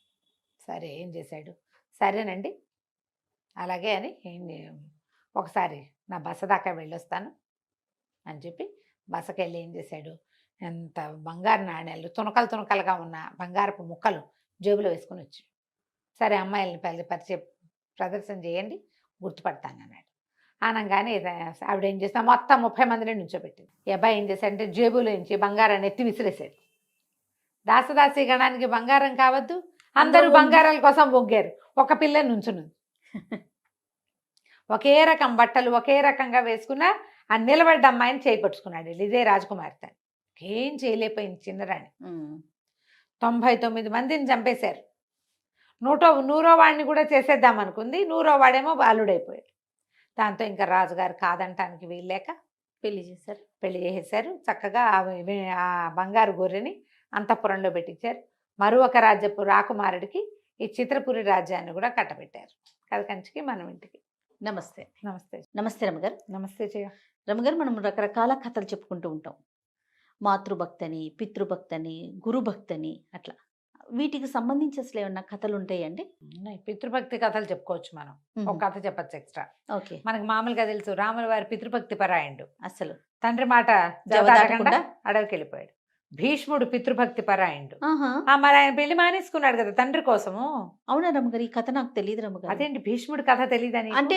సరే ఏం చేశాడు, సరేనండి అలాగే అని ఒకసారి నా బస దాకా వెళ్ళొస్తాను అని చెప్పి బసకెళ్ళి ఏం చేశాడు, ఎంత బంగారు నాణ్యాలు తునకలుగా ఉన్న బంగారపు ముక్కలు జేబులో వేసుకుని వచ్చాడు. సరే అమ్మాయిలని ప్రదర్శన చేయండి గుర్తుపడతాను అన్నాడు. అనగానే ఆవిడ ఏం చేస్తా మొత్తం 30 మందిని నుంచోబెట్టింది. ఈ అబ్బాయి ఏం చేశాడంటే జేబులో నుంచి బంగారాన్ని ఎత్తి విసిరేశాడు. దాసదాసీ గణానికి బంగారం కావద్దు, అందరూ బంగారాల కోసం ఒగ్గారు. ఒక పిల్ల నుంచును ఒకే రకం బట్టలు ఒకే రకంగా వేసుకున్న ఆ నిలబడ్డ అమ్మాయిని చేపట్టుకున్నాడు. ఇదే రాజకుమార్తె. ఏం చేయలేకపోయింది చిన్నరాణి. 99 మందిని చంపేశారు. 100వ వాడిని కూడా చేసేద్దాం అనుకుంది. 100వ వాడేమో బాలుడైపోయాడు. దాంతో ఇంకా రాజుగారు కాదంటానికి వీల్లేక పెళ్లి చేసేశారు. చక్కగా ఆ బంగారు గొర్రెని అంతఃపురంలో పెట్టించారు. మరొక రాజ్యపు రాకుమారుడికి ఈ చిత్రపురి రాజ్యాన్ని కూడా కట్టబెట్టారు. కలకంచికి మనం ఇంటికి. నమస్తే. నమస్తే. నమస్తే రమ్మగారు. నమస్తే జయ. రమ్మగారు, మనం రకరకాల కథలు చెప్పుకుంటూ ఉంటాం. మాతృభక్తని, పితృభక్తని, గురుభక్తని, అట్లా వీటికి సంబంధించి అసలు ఏమన్నా కథలు ఉంటాయండి? పితృభక్తి కథలు చెప్పుకోవచ్చు మనం. ఒక కథ చెప్పచ్చు ఎక్స్ట్రా. ఓకే. మనకు మామూలుగా తెలుసు రాముల వారి పితృభక్తి పరాయణుడు. అసలు తండ్రి మాట అడవికి వెళ్ళిపోయాడు. భీష్ముడు పితృభక్తి పరాయణుడు. ఆహా! మరి ఆయన పెళ్లి మానేసుకున్నాడు కదా తండ్రి కోసము. అవునా రమ్మగారు? ఈ కథ నాకు తెలియదు రమ్మగారు. అదేంటి భీష్ముడి కథ తెలీదని? అంటే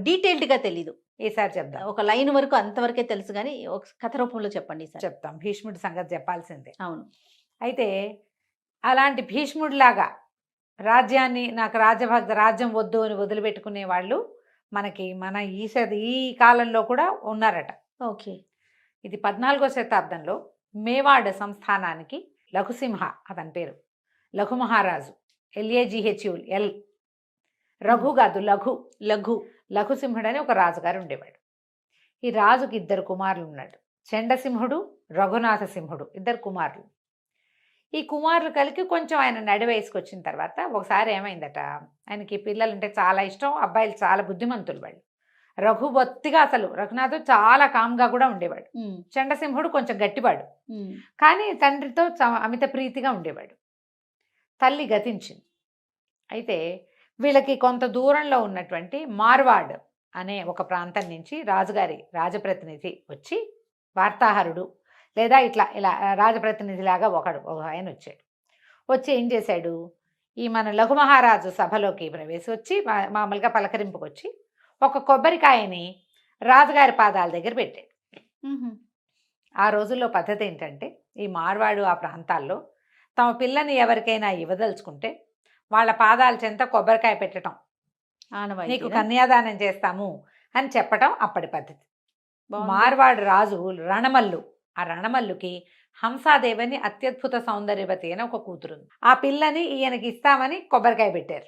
డీటెయిల్డ్ గా తెలీదు. ఈసారి చెప్దాం. ఒక లైన్ వరకు అంతవరకే తెలుసు కానీ ఒక కథ రూపంలో చెప్పండి ఈసారి. చెప్తాం, భీష్ముడి సంగతి చెప్పాల్సిందే. అవును. అయితే అలాంటి భీష్ముడిలాగా రాజ్యాన్ని, నాకు రాజ్యం వద్దు అని వదిలిపెట్టుకునే వాళ్ళు మనకి మన ఈ కాలంలో కూడా ఉన్నారట. ఓకే. ఇది 14వ శతాబ్దంలో మేవాడ్ సంస్థానానికి లఘుసింహ అతని పేరు, లఘు మహారాజు, ఎల్ రఘు కాదు లఘుసింహుడు అని ఒక రాజుగారు ఉండేవాడు. ఈ రాజుకి 2 కుమారులు ఉన్నాడు, చండసింహుడు, రఘునాథ సింహుడు, 2 కుమారులు. ఈ కుమారులు కలిగి కొంచెం ఆయన నడి వయసుకు వచ్చిన తర్వాత ఒకసారి ఏమైందట, ఆయనకి పిల్లలంటే చాలా ఇష్టం, అబ్బాయిలు చాలా బుద్ధిమంతులు వాళ్ళు. రఘునాథుడు చాలా కామ్గా కూడా ఉండేవాడు. చండసింహుడు కొంచెం గట్టివాడు, కానీ తండ్రితో అమిత ప్రీతిగా ఉండేవాడు. తల్లి గతించింది. అయితే వీళ్ళకి కొంత దూరంలో ఉన్నటువంటి మార్వాడ్ అనే ఒక ప్రాంతం నుంచి రాజప్రతినిధి వచ్చి, వార్తాహరుడు లేదా ఇలా రాజప్రతినిధిలాగా ఒక ఆయన వచ్చాడు. వచ్చి ఏం చేశాడు, ఈ మన లఘు మహారాజు సభలోకి వచ్చి మామూలుగా పలకరింపుకి వచ్చి ఒక కొబ్బరికాయని రాజుగారి పాదాల దగ్గర పెట్టాడు. ఆ రోజుల్లో పద్ధతి ఏంటంటే, ఈ మార్వాడు ఆ ప్రాంతాల్లో తమ పిల్లని ఎవరికైనా ఇవ్వదలుచుకుంటే వాళ్ళ పాదాల చెంత కొబ్బరికాయ పెట్టడం, నీకు కన్యాదానం చేస్తాము అని చెప్పటం అప్పటి పద్ధతి. మార్వాడు రాజు రణమల్లు, ఆ రణమల్లుకి హంసాదేవని అత్యద్భుత సౌందర్యవతి అని ఒక కూతురుంది. ఆ పిల్లని ఈయనకి ఇస్తామని కొబ్బరికాయ పెట్టారు.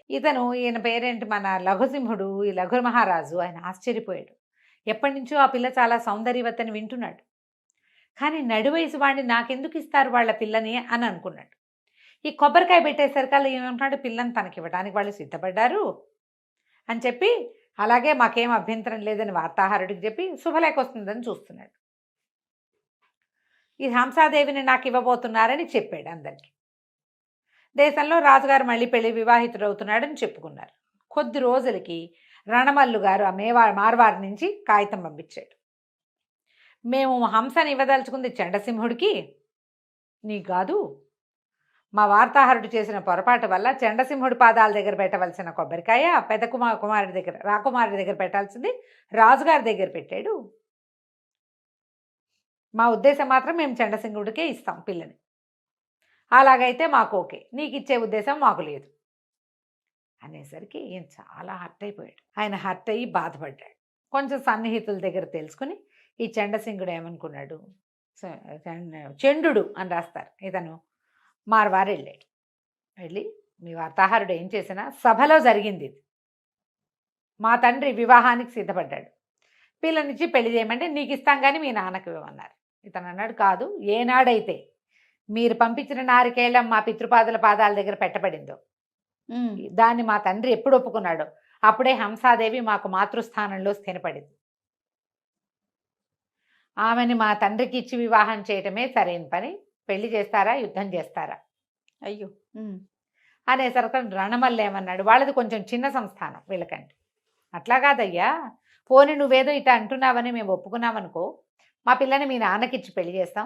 ఈయన పేరేంటి, మన లఘుసింహుడు, ఈ లఘు మహారాజు, ఆయన ఆశ్చర్యపోయాడు. ఎప్పటి నుంచో ఆ పిల్ల చాలా సౌందర్యవతి అని వింటున్నాడు, కానీ నడివయసు వాడిని నాకెందుకు ఇస్తారు వాళ్ళ పిల్లని అని అనుకున్నాడు. ఈ కొబ్బరికాయ పెట్టేసరికల్లా ఏమంటున్నాడు, పిల్లని తనకివ్వడానికి వాళ్ళు సిద్ధపడ్డారు అని చెప్పి, అలాగే మాకేం అభ్యంతరం లేదని వార్తాహరుడికి చెప్పి శుభలేఖ వస్తుందని చూస్తున్నాడు. ఈ హంసాదేవిని నాకు ఇవ్వబోతున్నారని చెప్పాడు అందరికీ. దేశంలో రాజుగారు మళ్ళీ వివాహితుడవుతున్నాడని చెప్పుకున్నారు. కొద్ది రోజులకి రణమల్లు గారు ఆ మార్వాడి నుంచి కాగితం పంపించాడు. మేము హంసని ఇవ్వదలుచుకుంది చండసింహుడికి, నీ కాదు, మా వార్తాహరుడు చేసిన పొరపాటు వల్ల చండసింహుడి పాదాల దగ్గర పెట్టవలసిన కొబ్బరికాయ పెద్ద కుమారుడి దగ్గర, రాకుమారుడి దగ్గర పెట్టాల్సింది రాజుగారి దగ్గర పెట్టాడు. మా ఉద్దేశం మాత్రం మేము చండసింహుడికే ఇస్తాం పిల్లని, అలాగైతే మాకు ఓకే, నీకు ఇచ్చే ఉద్దేశం మాకు లేదు అనేసరికి ఈయన చాలా హర్ట్ అయిపోయాడు. ఆయన హర్ట్ అయ్యి బాధపడ్డాడు. కొంచెం సన్నిహితుల దగ్గర తెలుసుకుని ఈ చండసింహుడు ఏమనుకున్నాడు, చండు అని రాస్తారు, ఇతను మార్వారు వెళ్ళాడు. వెళ్ళి మీ వార్తాహరుడు ఏం చేసినా సభలో జరిగింది ఇది, మా తండ్రి వివాహానికి సిద్ధపడ్డాడు, పిల్లనిచ్చి పెళ్లి చేయమంటే నీకు ఇస్తాం కానీ మీ నాన్నకు ఇవ్వమన్నారు. ఇతను అన్నాడు, కాదు, ఏనాడైతే మీరు పంపించిన నారికేళ్ళం మా పితృపాదుల పాదాల దగ్గర పెట్టబడిందో దాన్ని మా తండ్రి ఎప్పుడు ఒప్పుకున్నాడో అప్పుడే హంసాదేవి మాకు మాతృస్థానంలో స్థిరపడింది. ఆమెని మా తండ్రికి ఇచ్చి వివాహం చేయటమే సరైన పని, పెళ్లి చేస్తారా యుద్ధం చేస్తారా? అయ్యో అనేసరికి రణమల్లి ఏమన్నాడు, వాళ్ళది కొంచెం చిన్న సంస్థానం వీళ్ళకంటే, అట్లా కాదయ్యా, పోనీ నువ్వేదో ఇట్లా అంటున్నావని మేము ఒప్పుకున్నామనుకో, మా పిల్లని మీ నాన్నకిచ్చి పెళ్లి చేస్తాం,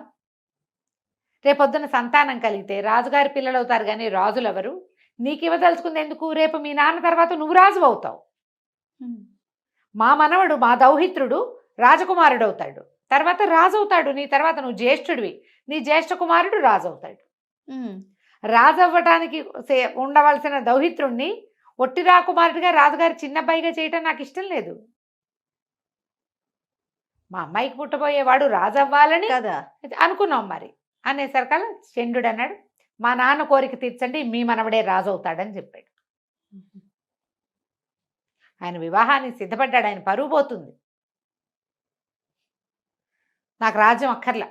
రేపొద్దున సంతానం కలిగితే రాజుగారి పిల్లలు అవుతారు, కానీ రాజులు ఎవరు, నీకు ఇవ్వదలుచుకుంది ఎందుకు, రేపు మీ నాన్న తర్వాత నువ్వు రాజు అవుతావు, మా మనవడు మా దౌహిత్రుడు రాజకుమారుడు అవుతాడు, తర్వాత రాజు అవుతాడు, నీ తర్వాత నువ్వు జ్యేష్ఠుడివి, నీ జ్యేష్ఠ కుమారుడు రాజు అవుతాడు. రాజు అవ్వటానికి ఉండవలసిన దౌహిత్రుణ్ణి ఒట్టి రాకుమారుడిగా రాజుగారి చిన్నబ్బాయిగా చేయటం నాకు ఇష్టం లేదు, మా అమ్మాయికి పుట్టబోయేవాడు రాజు అవ్వాలని కదా అనుకున్నాం మరి అనేసరికల్లా చండు అన్నాడు, మా నాన్న కోరిక తీర్చండి, మీ మనవడే రాజు అవుతాడని చెప్పాడు. ఆయన వివాహానికి సిద్ధపడ్డాడు, ఆయన పరువు పోతుంది, నాకు రాజ్యం అక్కర్లా,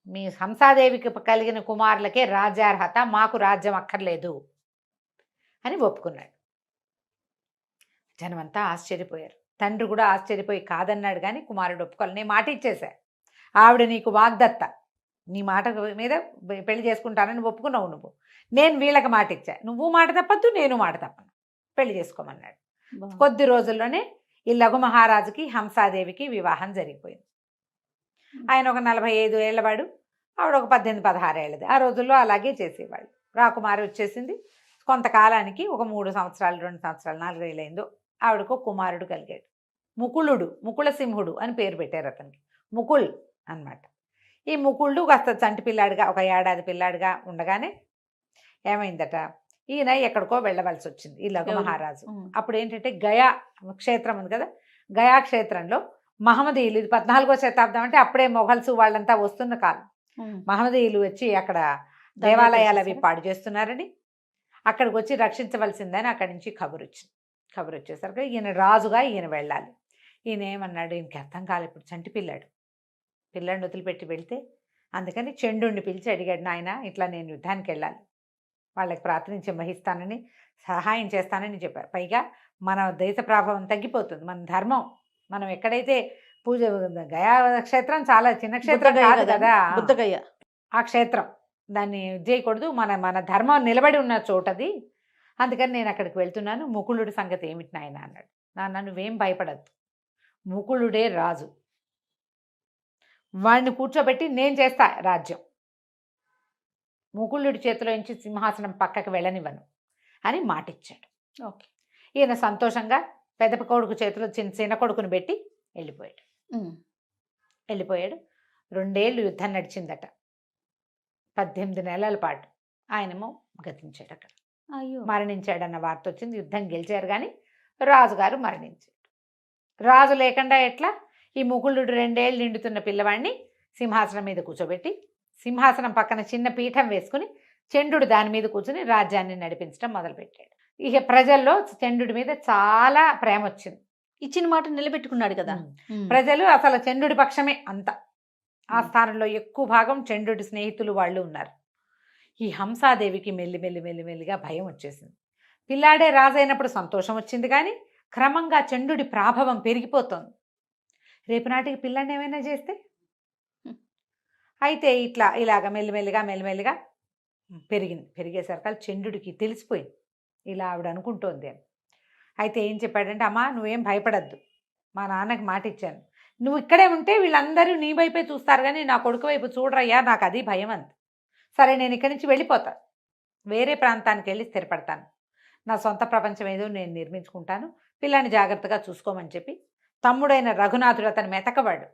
మీ హంసాదేవికి కలిగిన కుమారులకే రాజ్యార్హత, మాకు రాజ్యం అక్కర్లేదు అని ఒప్పుకున్నాడు. జనమంతా ఆశ్చర్యపోయారు. తండ్రి కూడా ఆశ్చర్యపోయి కాదన్నాడు, కానీ కుమారుడు ఒప్పుకోవాలి, నేను మాట ఇచ్చేశా, ఆవిడ నీకు వాగ్దత్త, నీ మాట మీద పెళ్లి చేసుకుంటానని ఒప్పుకున్నావు నువ్వు, నేను వీళ్ళకి మాట ఇచ్చా, నువ్వు మాట తప్పద్దు నేను మాట తప్పను, పెళ్లి చేసుకోమన్నాడు. కొద్ది రోజుల్లోనే ఈ లఘు మహారాజుకి హంసాదేవికి వివాహం జరిగిపోయింది. ఆయన ఒక 45 ఏళ్లవాడు, ఆవిడ ఒక 18, 16 ఏళ్ళది. ఆ రోజుల్లో అలాగే చేసేవాళ్ళు. రాకుమారి వచ్చేసింది. కొంతకాలానికి ఒక 3 సంవత్సరాలు, 2 సంవత్సరాలు, 4 ఏళ్ళైందో ఆవిడకు కుమారుడు కలిగాడు. ముకుళుడు, ముకుళసింహుడు అని పేరు పెట్టారు అతనికి. ముకుల్ అన్నమాట. ఈ ముకుళుడు కాస్త చంటి పిల్లాడిగా, ఒక ఏడాది పిల్లాడిగా ఉండగానే ఏమైందట, ఈయన ఎక్కడికో వెళ్ళవలసి వచ్చింది, ఈ లఘు ఎవరు? మహారాజు. అప్పుడు ఏంటంటే గయా క్షేత్రం ఉంది కదా, గయా క్షేత్రంలో మహమ్మదీయులు, ఇది 14వ శతాబ్దం అంటే అప్పుడే మొఘల్స్ వాళ్ళంతా వస్తున్న కాలం. మహమ్మదీయులు వచ్చి అక్కడ దేవాలయాలు అవి పాడు చేస్తున్నారని, అక్కడికి వచ్చి రక్షించవలసిందని అక్కడి నుంచి కబురు వచ్చింది. కబురు వచ్చేసరికి ఈయన రాజుగా ఈయన వెళ్ళాలి. ఈయన ఏమన్నాడు, ఈయనకి అర్థం కాలేదు, ఇప్పుడు చంటి పిల్లాడిని వదిలిపెట్టి వెళ్తే. అందుకని చండుని పిలిచి అడిగాడు, నాయన ఇట్లా నేను యుద్ధానికి వెళ్ళాలి, వాళ్ళకి ప్రాతినిధ్యం వహిస్తానని, సహాయం చేస్తానని చెప్పారు. పైగా మన దేశ ప్రభావం తగ్గిపోతుంది, మన ధర్మం, మనం ఎక్కడైతే పూజ, గయా క్షేత్రం చాలా చిన్న క్షేత్రం కాదు కదా, బుద్ధగయ ఆ క్షేత్రం, దాన్ని చేయకూడదు, మన ధర్మం నిలబడి ఉన్న చోటది. అందుకని నేను అక్కడికి వెళ్తున్నాను, ముకుళుడి సంగతి ఏమిటి నాయన అన్నాడు. నాన్న నువ్వేం భయపడద్దు, ముకుళుడే రాజు, వాడిని కూర్చోబెట్టి నేను చేస్తా రాజ్యం, ముకుళుడి చేతిలో నుంచి సింహాసనం పక్కకి వెళ్ళనివ్వను అని మాటిచ్చాడు. ఓకే. ఈయన సంతోషంగా పెద్ద కొడుకు చేతిలో చిన్న కొడుకుని పెట్టి వెళ్ళిపోయాడు. 2 ఏళ్ళు యుద్ధం నడిచిందట, 18 నెలల పాటు. ఆయనేమో గతించాడు, అక్కడ మరణించాడన్న వార్త వచ్చింది. యుద్ధం గెలిచారు కానీ రాజుగారు మరణించాడు. రాజు లేకుండా ఎట్లా, ఈ ముకుళుడు 2 ఏళ్ళు నిండుతున్న పిల్లవాడిని సింహాసనం మీద కూర్చోబెట్టి, సింహాసనం పక్కన చిన్న పీఠం వేసుకుని చండు దాని మీద కూర్చుని రాజ్యాన్ని నడిపించడం మొదలుపెట్టాడు. ఇక ప్రజల్లో చండు మీద చాలా ప్రేమ వచ్చింది. ఇచ్చిన మాట నిలబెట్టుకున్నాడు కదా. ప్రజలు అసలు చండు పక్షమే అంత. ఆ స్థానంలో ఎక్కువ భాగం చండు స్నేహితులు వాళ్ళు ఉన్నారు. ఈ హంసాదేవికి మెల్లిగా భయం వచ్చేసింది. పిల్లాడే రాజైనప్పుడు సంతోషం వచ్చింది కానీ క్రమంగా చండు ప్రాభవం పెరిగిపోతుంది. రేపు నాటికి పిల్లాడిని ఏమైనా చేస్తే, అయితే ఇలాగ మెల్లిమెల్లిగా పెరిగేసరికి చండుకి తెలిసిపోయింది ఇలా ఆవిడ అనుకుంటోంది అని. అయితే ఏం చెప్పాడంటే, అమ్మా నువ్వేం భయపడద్దు, మా నాన్నకి మాట ఇచ్చాను, నువ్వు ఇక్కడే ఉంటే వీళ్ళందరూ నీ వైపే చూస్తారు కానీ నా కొడుకు వైపు చూడరయ్యా, నాకు అది భయం అంది. సరే నేను ఇక్కడి నుంచి వెళ్ళిపోతాను, వేరే ప్రాంతానికి వెళ్ళి స్థిరపడతాను, నా సొంత ప్రపంచం ఏదో నేను నిర్మించుకుంటాను, పిల్లాన్ని జాగ్రత్తగా చూసుకోమని చెప్పి తమ్ముడైన రఘునాథుడు, అతను మెతకవాడు,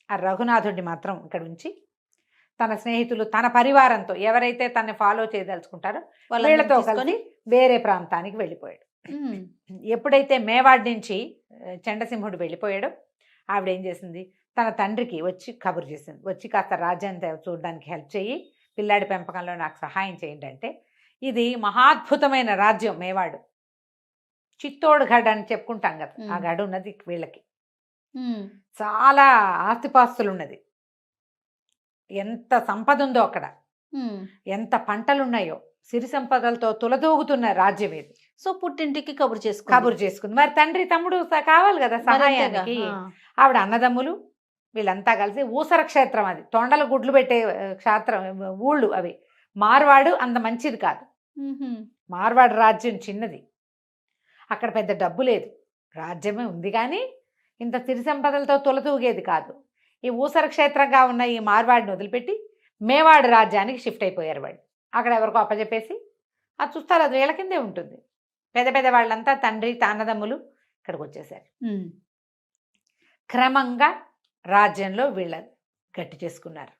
ఆ రఘునాథుడిని మాత్రం ఇక్కడ ఉంచి తన స్నేహితులు, తన పరివారంతో ఎవరైతే తనని ఫాలో చేయదలుచుకుంటారో వీళ్ళతో కలిసి వేరే ప్రాంతానికి వెళ్ళిపోయాడు. ఎప్పుడైతే మేవాడ్ నుంచి చండసింహుడు వెళ్ళిపోయాడో ఆవిడ ఏం చేసింది, తన తండ్రికి వచ్చి కబురు చేసింది, వచ్చి కాస్త రాజ్యాన్ని చూడడానికి హెల్ప్ చేయి, పిల్లాడి పెంపకంలో నాకు సహాయం చేయండి అంటే. ఇది మహాద్భుతమైన రాజ్యం మేవాడు, చిత్తోడ్ గఢ్ అని చెప్పుకుంటాం కదా, ఆ గఢ్ ఉన్నది వీళ్ళకి. చాలా ఆస్తిపాస్తులు ఉన్నది, ఎంత సంపద ఉందో అక్కడ, ఎంత పంటలున్నాయో, సిరి సంపదలతో తులదూగుతున్న రాజ్యం ఇది. సో పుట్టింటికి కబురు చేసుకుంది. మరి తండ్రి తమ్ముడు కావాలి కదా సహాయానికి. ఆవిడ అన్నదమ్ములు వీళ్ళంతా కలిసి ఊసర క్షేత్రం, అది తొండల గుడ్లు పెట్టే క్షేత్రం, ఊళ్ళు అవి. మార్వాడు అంత మంచిది కాదు, మార్వాడు రాజ్యం చిన్నది, అక్కడ పెద్ద డబ్బు లేదు, రాజ్యమే ఉంది కానీ ఇంత సిరి సంపదలతో తులతూగేది కాదు. ఈ ఊసర క్షేత్రంగా ఉన్న ఈ మార్వాడిని వదిలిపెట్టి మేవాడు రాజ్యానికి షిఫ్ట్ అయిపోయారు వాళ్ళు. అక్కడ ఎవరికో అప్పచెప్పేసి అది చూస్తారు, అది వీళ్ళ కిందే ఉంటుంది. పెద్ద వాళ్ళంతా తండ్రి తాన్నదమ్ములు ఇక్కడికి వచ్చేసారు. క్రమంగా రాజ్యంలో వీళ్ళ గట్టి చేసుకున్నారు.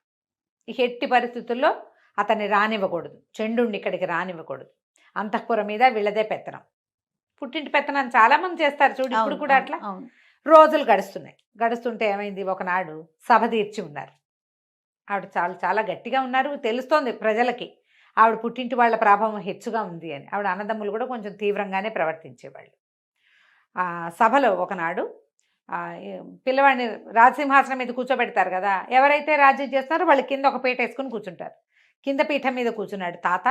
ఇక ఎట్టి పరిస్థితుల్లో అతన్ని రానివ్వకూడదు, చండుని ఇక్కడికి రానివ్వకూడదు. అంతఃపురం మీద వీళ్ళదే పెత్తనం, పుట్టింటి పెత్తనం చాలామంది చేస్తారు చూడు, ఇప్పుడు కూడా అట్లా. రోజులు గడుస్తుంటే ఏమైంది, ఒకనాడు సభ తీర్చి ఉన్నారు. ఆవిడ చాలా గట్టిగా ఉన్నారు, తెలుస్తోంది ప్రజలకి ఆవిడ పుట్టింటి వాళ్ళ ప్రభావం హెచ్చుగా ఉంది అని. ఆవిడ అన్నదమ్ములు కూడా కొంచెం తీవ్రంగానే ప్రవర్తించేవాళ్ళు. సభలో ఒకనాడు పిల్లవాడిని రాజసింహాసనం మీద కూర్చోబెడతారు కదా, ఎవరైతే రాజ్యం చేస్తున్నారో వాళ్ళు కింద ఒక పీట వేసుకుని కూర్చుంటారు. కింద పీఠం మీద కూర్చున్నాడు తాత.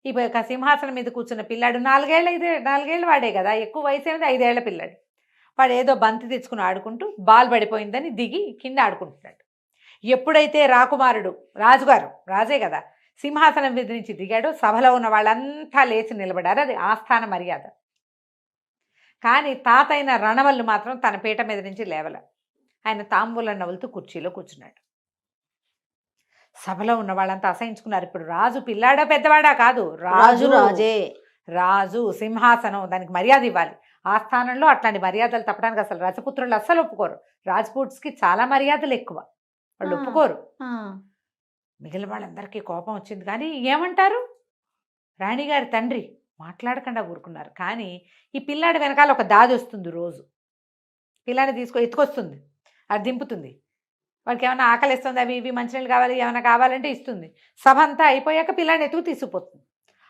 ఈ సింహాసనం మీద కూర్చున్న పిల్లాడు 4 ఏళ్ళు వాడే కదా, ఎక్కువ వయసు ఏమిది, 5 ఏళ్ల పిల్లాడు. వాడు ఏదో బంతి తెచ్చుకుని ఆడుకుంటూ బాల్ పడిపోయిందని దిగి కింద ఆడుకుంటున్నాడు. ఎప్పుడైతే రాకుమారుడు, రాజే కదా, సింహాసనం మీద నుంచి దిగాడో సభలో ఉన్న వాళ్ళంతా లేచి నిలబడారు, అది ఆస్థాన మర్యాద. కానీ తాత అయిన రణవల్లు మాత్రం తన పీట మీద నుంచి లేవల. ఆయన తాంబూలం నవ్వులుతూ కుర్చీలో కూర్చున్నాడు. సభలో ఉన్న వాళ్ళంతా అసహించుకున్నారు. ఇప్పుడు రాజు పిల్లాడా పెద్దవాడా కాదు, రాజు రాజే. రాజు సింహాసనం, దానికి మర్యాద ఇవ్వాలి. ఆ స్థానంలో అట్లాంటి మర్యాదలు తప్పడానికి అసలు రజపుత్రులు అస్సలు ఒప్పుకోరు. రాజ్పూట్స్కి చాలా మర్యాదలు ఎక్కువ, వాళ్ళు ఆ, ఒప్పుకోరు. ఆ, మిగిలిన వాళ్ళందరికీ కోపం వచ్చింది. కానీ ఏమంటారు, రాణిగారి తండ్రి మాట్లాడకుండా ఊరుకున్నారు. కానీ ఈ పిల్లాడి వెనకాల ఒక దాది వస్తుంది, రోజు పిల్లాడిని ఎత్తుకొస్తుంది, అది దింపుతుంది. వాడికి ఏమైనా ఆకలిస్తుంది, అవి ఇవి మంచినీళ్ళు కావాలి, ఏమైనా కావాలంటే ఇస్తుంది. సభ అంతా అయిపోయాక పిల్లాడిని ఎత్తుకు తీసుకుపోతుంది.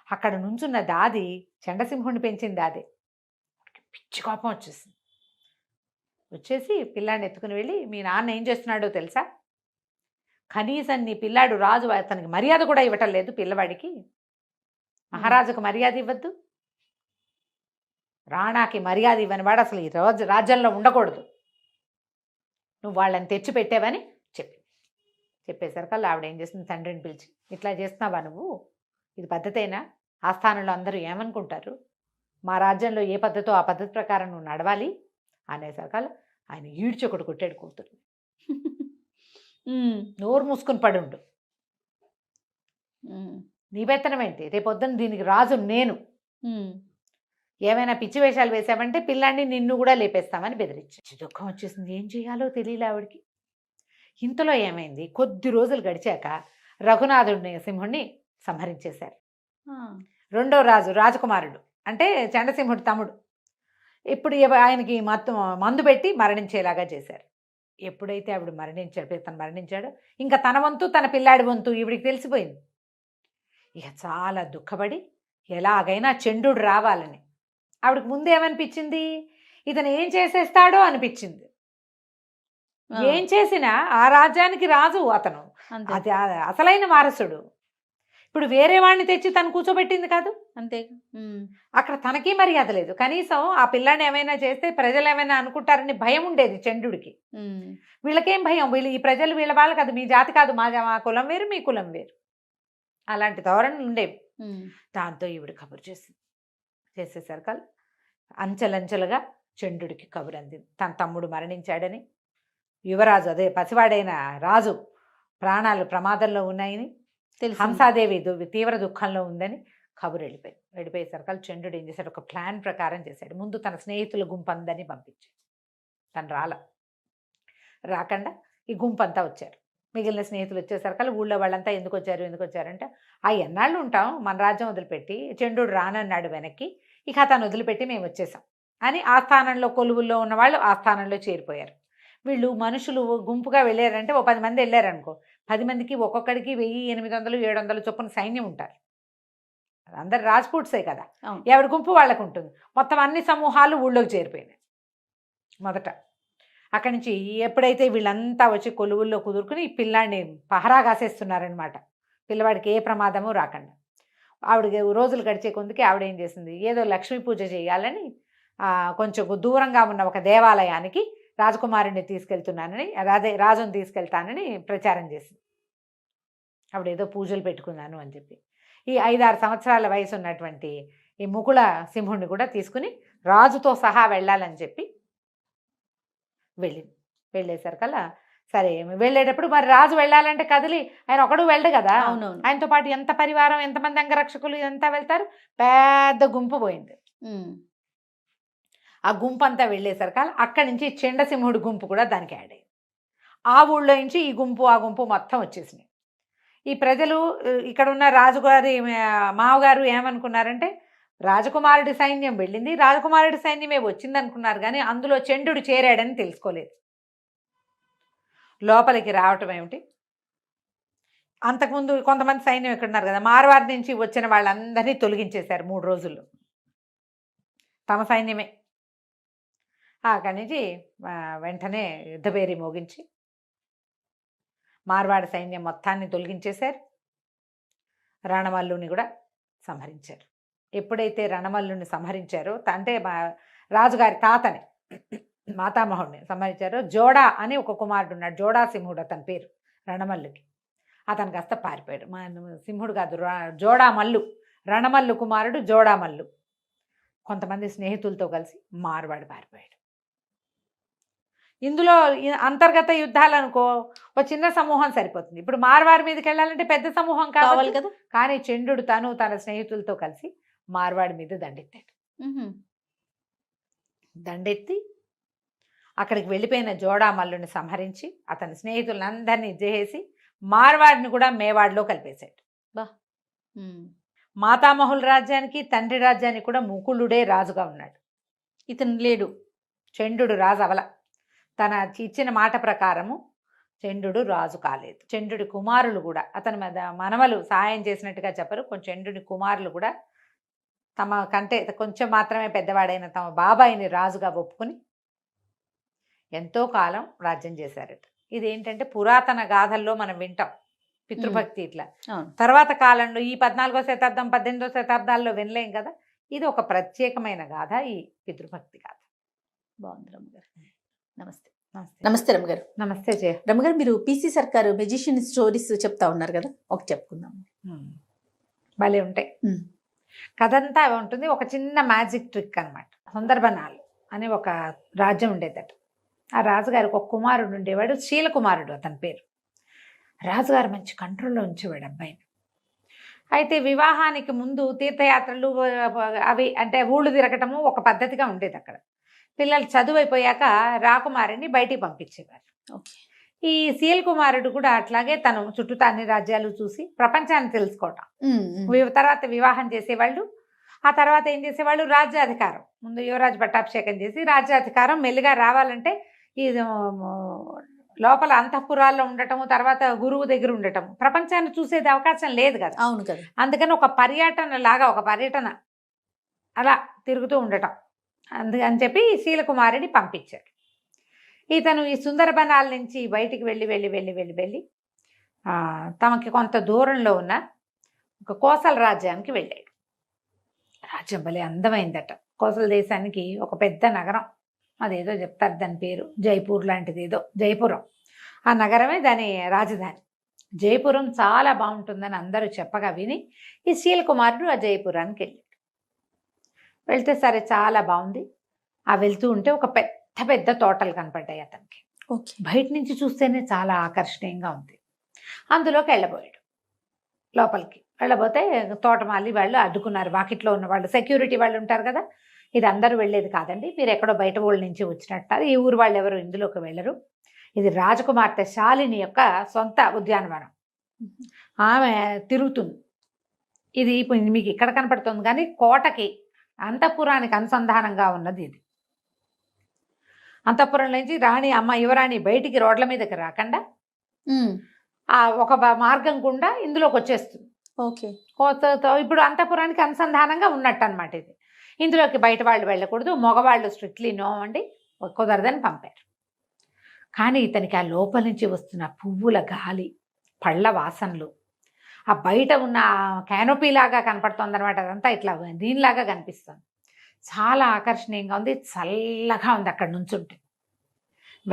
అక్కడ నుంచున్న దాది చండసింహుడిని పెంచింది అదే. పిచ్చి కోపం వచ్చేసి పిల్లాడిని ఎత్తుకుని వెళ్ళి, మీ నాన్న ఏం చేస్తున్నాడో తెలుసా, కనీసం నీ పిల్లాడు రాజు అతనికి మర్యాద కూడా ఇవ్వటం లేదు, పిల్లవాడికి మహారాజుకు మర్యాద ఇవ్వద్దు, రాణాకి మర్యాద ఇవ్వని వాడు అసలు ఈ రాజ్యంలో ఉండకూడదు, నువ్వు వాళ్ళని తెచ్చి పెట్టావని చెప్పేసరికల్లా ఆవిడ ఏం చేస్తుంది, తండ్రిని పిలిచి, ఇట్లా చేస్తున్నావా నువ్వు, ఇది పద్ధతేనా, ఆస్థానంలో అందరూ ఏమనుకుంటారు, మా రాజ్యంలో ఏ పద్ధతో ఆ పద్ధతి ప్రకారం నువ్వు నడవాలి అనేసరికల్లా ఆయన ఈడ్చి ఒకటి కొట్టాడు కూతురు. నోరు మూసుకుని పడుండు, నీ బెత్తనం ఏంటి, రేపొద్దున దీనికి రాజు నేను, ఏమైనా పిచ్చి వేషాలు వేసామంటే పిల్లాన్ని నిన్ను కూడా లేపేస్తామని బెదిరించి. దుఃఖం వచ్చేసింది, ఏం చేయాలో తెలియలే ఆవిడికి. ఇంతలో ఏమైంది, కొద్ది రోజులు గడిచాక రఘునాథుడిని సింహుడిని సంహరించేశారు. రెండో రాజకుమారుడు అంటే చండసింహుడి తమ్ముడు. ఇప్పుడు ఆయనకి మందు పెట్టి మరణించేలాగా చేశారు. ఎప్పుడైతే ఆవిడ తను మరణించాడో ఇంకా తన వంతు తన పిల్లాడి వంతు ఈవిడికి తెలిసిపోయింది. ఇక చాలా దుఃఖపడి ఎలాగైనా చండు రావాలని, ఆవిడకి ముందు ఏమనిపించింది, ఇతను ఏం చేసేస్తాడో అనిపించింది. ఏం చేసినా ఆ రాజ్యానికి రాజు అతను, అది అసలైన వారసుడు. ఇప్పుడు వేరే వాడిని తెచ్చి తను కూర్చోబెట్టింది కాదు, అంతే. అక్కడ తనకి మర్యాద లేదు. కనీసం ఆ పిల్లాన్ని ఏమైనా చేస్తే ప్రజలు ఏమైనా అనుకుంటారని భయం ఉండేది చండుడికి. వీళ్ళకేం భయం, వీళ్ళు ఈ ప్రజలు వీళ్ళ వాళ్ళు కాదు, మీ జాతి కాదు, మా కులం వేరు, మీ కులం వేరు, అలాంటి ధోరణులు ఉండేవి. దాంతో ఈవిడ కబురు చేసేసరికి అంచెలంచెలుగా చండుడికి కబురు అందింది, తన తమ్ముడు మరణించాడని, యువరాజు అదే పసివాడైన రాజు ప్రాణాలు ప్రమాదంలో ఉన్నాయని, హంసాదేవి తీవ్ర దుఃఖంలో ఉందని కబురు వెళ్ళిపోయేసరికి చంద్రుడు ఏం చేశాడు, ఒక ప్లాన్ ప్రకారం చేశాడు. ముందు తన స్నేహితుల గుంపందని పంపించాడు. తను రాకుండా ఈ గుంపంతా వచ్చారు. మిగిలిన స్నేహితులు వచ్చేసరికి ఊళ్ళో వాళ్ళంతా ఎందుకు వచ్చారంటే, ఆ ఎన్నాళ్ళు ఉంటాం, మన రాజ్యం వదిలిపెట్టి, చంద్రుడు రానన్నాడు వెనక్కి, ఇక అతను వదిలిపెట్టి మేము వచ్చేసాం అని ఆ స్థానంలో కొలువుల్లో ఉన్న వాళ్ళు ఆ స్థానంలో చేరిపోయారు. వీళ్ళు మనుషులు గుంపుగా వెళ్ళారంటే, ఓ 10 మంది వెళ్ళారనుకో, 10 మందికి ఒక్కొక్కడికి 1800, 700 చొప్పున సైన్యం ఉంటారు. అందరు రాజ్పూట్సే కదా, ఎవరి గుంపు వాళ్ళకు ఉంటుంది. మొత్తం అన్ని సమూహాలు ఊళ్ళోకి చేరిపోయినాయి. మొదట అక్కడి నుంచి ఎప్పుడైతే వీళ్ళంతా వచ్చి కొలువుల్లో కుదురుకుని ఈ పిల్లాడిని పహరా కాసేస్తున్నారనమాట, పిల్లవాడికి ఏ ప్రమాదము రాకుండా. ఆవిడకి రోజులు గడిచే కొందుకి ఆవిడ ఏం చేసింది, ఏదో లక్ష్మీ పూజ చేయాలని కొంచెం దూరంగా ఉన్న ఒక దేవాలయానికి రాజకుమారుడిని తీసుకెళ్తున్నానని, రాజుని తీసుకెళ్తానని ప్రచారం చేసింది. ఆవిడ ఏదో పూజలు పెట్టుకున్నాను అని చెప్పి ఈ 5-6 సంవత్సరాల వయసు ఉన్నటువంటి ఈ ముకుళ సింహుడిని కూడా తీసుకుని రాజుతో సహా వెళ్ళాలని చెప్పి వెళ్ళేసరికల్లా సరే వెళ్ళేటప్పుడు మరి రాజు వెళ్ళాలంటే కదిలి ఆయన ఒకడు వెళ్ళడు కదా, ఆయనతో పాటు ఎంత పరివారం, ఎంతమంది అంగరక్షకులు ఎంత వెళ్తారు, పెద్ద గుంపు పోయింది. ఆ గుంపు అంతా వెళ్ళేసరికి అక్కడి నుంచి చండసింహుడి గుంపు కూడా దానికి యాడ్ అయ్యింది. ఆ ఊళ్ళో నుంచి ఈ గుంపు ఆ గుంపు మొత్తం వచ్చేసినాయి. ఈ ప్రజలు ఇక్కడ ఉన్న రాజుగారి మావగారు ఏమనుకున్నారంటే, రాజకుమారుడి సైన్యం వెళ్ళింది, రాజకుమారుడి సైన్యమే వచ్చింది అనుకున్నారు. కానీ అందులో చండు చేరాడని తెలుసుకోలేదు. లోపలికి రావటం ఏమిటి, అంతకుముందు కొంతమంది సైన్యం ఇక్కడ ఉన్నారు కదా, మార్వాడి నుంచి వచ్చిన వాళ్ళందరినీ తొలగించేశారు 3 రోజుల్లో, తమ సైన్యమే. అక్కడి నుంచి వెంటనే యుద్ధభేరి మోగించి మార్వాడి సైన్యం మొత్తాన్ని తొలగించేశారు. రణమల్లుని కూడా సంహరించారు. ఎప్పుడైతే రణమల్లుని సంహరించారో, అంటే రాజుగారి తాతని మాతామహుడిని సంహరించారో, జోడా అని ఒక కుమారుడు ఉన్నాడు, జోడా సింహుడు అతని పేరు రణమల్లుకి. అతను కాస్త పారిపోయాడు. సింహుడు కాదు, జోడామల్లు, రణమల్లు కుమారుడు జోడామల్లు కొంతమంది స్నేహితులతో కలిసి మార్వాడి పారిపోయాడు. ఇందులో అంతర్గత యుద్ధాలు అనుకో ఒక చిన్న సమూహం సరిపోతుంది. ఇప్పుడు మార్వాడి మీదకి వెళ్ళాలంటే పెద్ద సమూహం కావాలి కావాలి కదా. కానీ చంద్రుడు తన స్నేహితులతో కలిసి మార్వాడి మీద దండెత్తాడు. దండెత్తి అక్కడికి వెళ్ళిపోయిన జోడామల్లుని సంహరించి అతని స్నేహితులందరినీ చేసి మార్వాడిని కూడా మేవాడిలో కలిపేశాడు. మాతామహుల రాజ్యానికి తండ్రి రాజ్యానికి కూడా ముకులుడే రాజుగా ఉన్నాడు. ఇతను లేడు. చంద్రుడు రాజు అవల. తన ఇచ్చిన మాట ప్రకారము చంద్రుడు రాజు కాలేదు. చంద్రుడి కుమారులు కూడా అతని మనవలు సహాయం చేసినట్టుగా చెప్పరు. కొంచెం చంద్రుడి కుమారులు కూడా తమ కంటే కొంచెం మాత్రమే పెద్దవాడైన తమ బాబాయిని రాజుగా ఒప్పుకొని ఎంతో కాలం రాజ్యం చేశారట. ఇదేంటంటే పురాతన గాథల్లో మనం వింటాం పితృభక్తి ఇట్లా. తర్వాత కాలంలో ఈ 14వ శతాబ్దం 18వ శతాబ్దాల్లో వినలేం కదా. ఇది ఒక ప్రత్యేకమైన గాథ, ఈ పితృభక్తి గాథ. బాగుంది రమ్మగారు. నమస్తే. నమస్తే. నమస్తే రమ్మగారు. నమస్తే జయ. రమ్మగారు, మీరు పీసీ సర్కారు మెజిషియన్ స్టోరీస్ చెప్తా ఉన్నారు కదా, ఒక చెప్పుకుందాం. భలే ఉంటాయి. కథ అంతా ఉంటుంది. ఒక చిన్న మ్యాజిక్ ట్రిక్ అనమాట. సుందర్బనాలు అని ఒక రాజ్యం ఉండేదట. ఆ రాజుగారికి ఒక కుమారుడు ఉండేవాడు, శీలకుమారుడు అతని పేరు. రాజుగారు మంచి కంట్రోల్లో ఉంచేవాడు అబ్బాయిని. అయితే వివాహానికి ముందు తీర్థయాత్రలు అవి అంటే ఊళ్ళు తిరగటము ఒక పద్ధతిగా ఉండేది అక్కడ. పిల్లలు చదువు అయిపోయాక రాకుమారిని బయటికి పంపించేవారు. ఈ శీల్ కుమారుడు కూడా అట్లాగే తను చుట్టూ అన్ని రాజ్యాలు చూసి ప్రపంచాన్ని తెలుసుకోవటం. తర్వాత వివాహం చేసేవాళ్ళు. ఆ తర్వాత ఏం చేసేవాళ్ళు, రాజ్యాధికారం. ముందు యువరాజు పట్టాభిషేకం చేసి రాజ్యాధికారం మెల్లిగా రావాలంటే ఈ లోపల అంతఃపురాల్లో ఉండటము, తర్వాత గురువు దగ్గర ఉండటము, ప్రపంచాన్ని చూసేది అవకాశం లేదు కదా. అవును కదా. అందుకని ఒక పర్యటన అలా తిరుగుతూ ఉండటం. అందుకని చెప్పి శీలకుమారిని పంపించాడు. ఇతను ఈ సుందరబనాల నుంచి బయటికి వెళ్ళి తమకి కొంత దూరంలో ఉన్న ఒక కోసల రాజ్యానికి వెళ్ళాడు. రాజ్యం భలే అందమైందట. కోసల దేశానికి ఒక పెద్ద నగరం, అదేదో చెప్తారు దాని పేరు, జైపూర్ లాంటిది ఏదో, జైపురం. ఆ నగరమే దాని రాజధాని. జైపురం చాలా బాగుంటుందని అందరూ చెప్పగా విని ఈ శీలకుమారుడు ఆ జైపురానికి వెళ్ళాడు. వెళ్తే సరే చాలా బాగుంది. ఆ వెళ్తూ ఉంటే ఒక పెద్ద తోటలు కనపడ్డాయి అతనికి. బయట నుంచి చూస్తేనే చాలా ఆకర్షణీయంగా ఉంది. అందులోకి వెళ్ళబోయాడు. లోపలికి వెళ్ళబోతే తోటమాలి వాళ్ళు అడ్డుకున్నారు. వాకిట్లో ఉన్న వాళ్ళు, సెక్యూరిటీ వాళ్ళు ఉంటారు కదా, ఇది అందరూ వెళ్ళేది కాదండి, మీరు ఎక్కడో బయట ఊళ్ళ నుంచి వచ్చినట్టు, ఈ ఊరు వాళ్ళు ఎవరు ఇందులోకి వెళ్ళరు, ఇది రాజకుమార్తె శాలిని యొక్క సొంత ఉద్యానవనం, ఆమె తిరుగుతుంది, ఇది ఇప్పుడు మీకు ఇక్కడ కనపడుతుంది కానీ కోటకి అంతఃపురానికి అనుసంధానంగా ఉన్నది ఇది. అంతఃపురం నుంచి రాణి అమ్మ యువరాణి బయటికి రోడ్ల మీదకి రాకుండా ఒక మార్గం గుండా ఇందులోకి వచ్చేస్తుంది. ఇప్పుడు అంతఃపురానికి అనుసంధానంగా ఉన్నట్టు అనమాట ఇది. ఇందులోకి బయట వాళ్ళు వెళ్ళకూడదు, మగవాళ్ళు స్ట్రిక్ట్లీ నో అండి, కుదరదని పంపారు. కానీ ఇతనికి ఆ లోపల నుంచి వస్తున్న పువ్వుల గాలి, పళ్ళ వాసనలు, ఆ బయట ఉన్న క్యానోపీ లాగా కనపడుతుంది అనమాట, అదంతా ఇట్లా దీనిలాగా కనిపిస్తుంది. చాలా ఆకర్షణీయంగా ఉంది, చల్లగా ఉంది. అక్కడ నుంచుంటే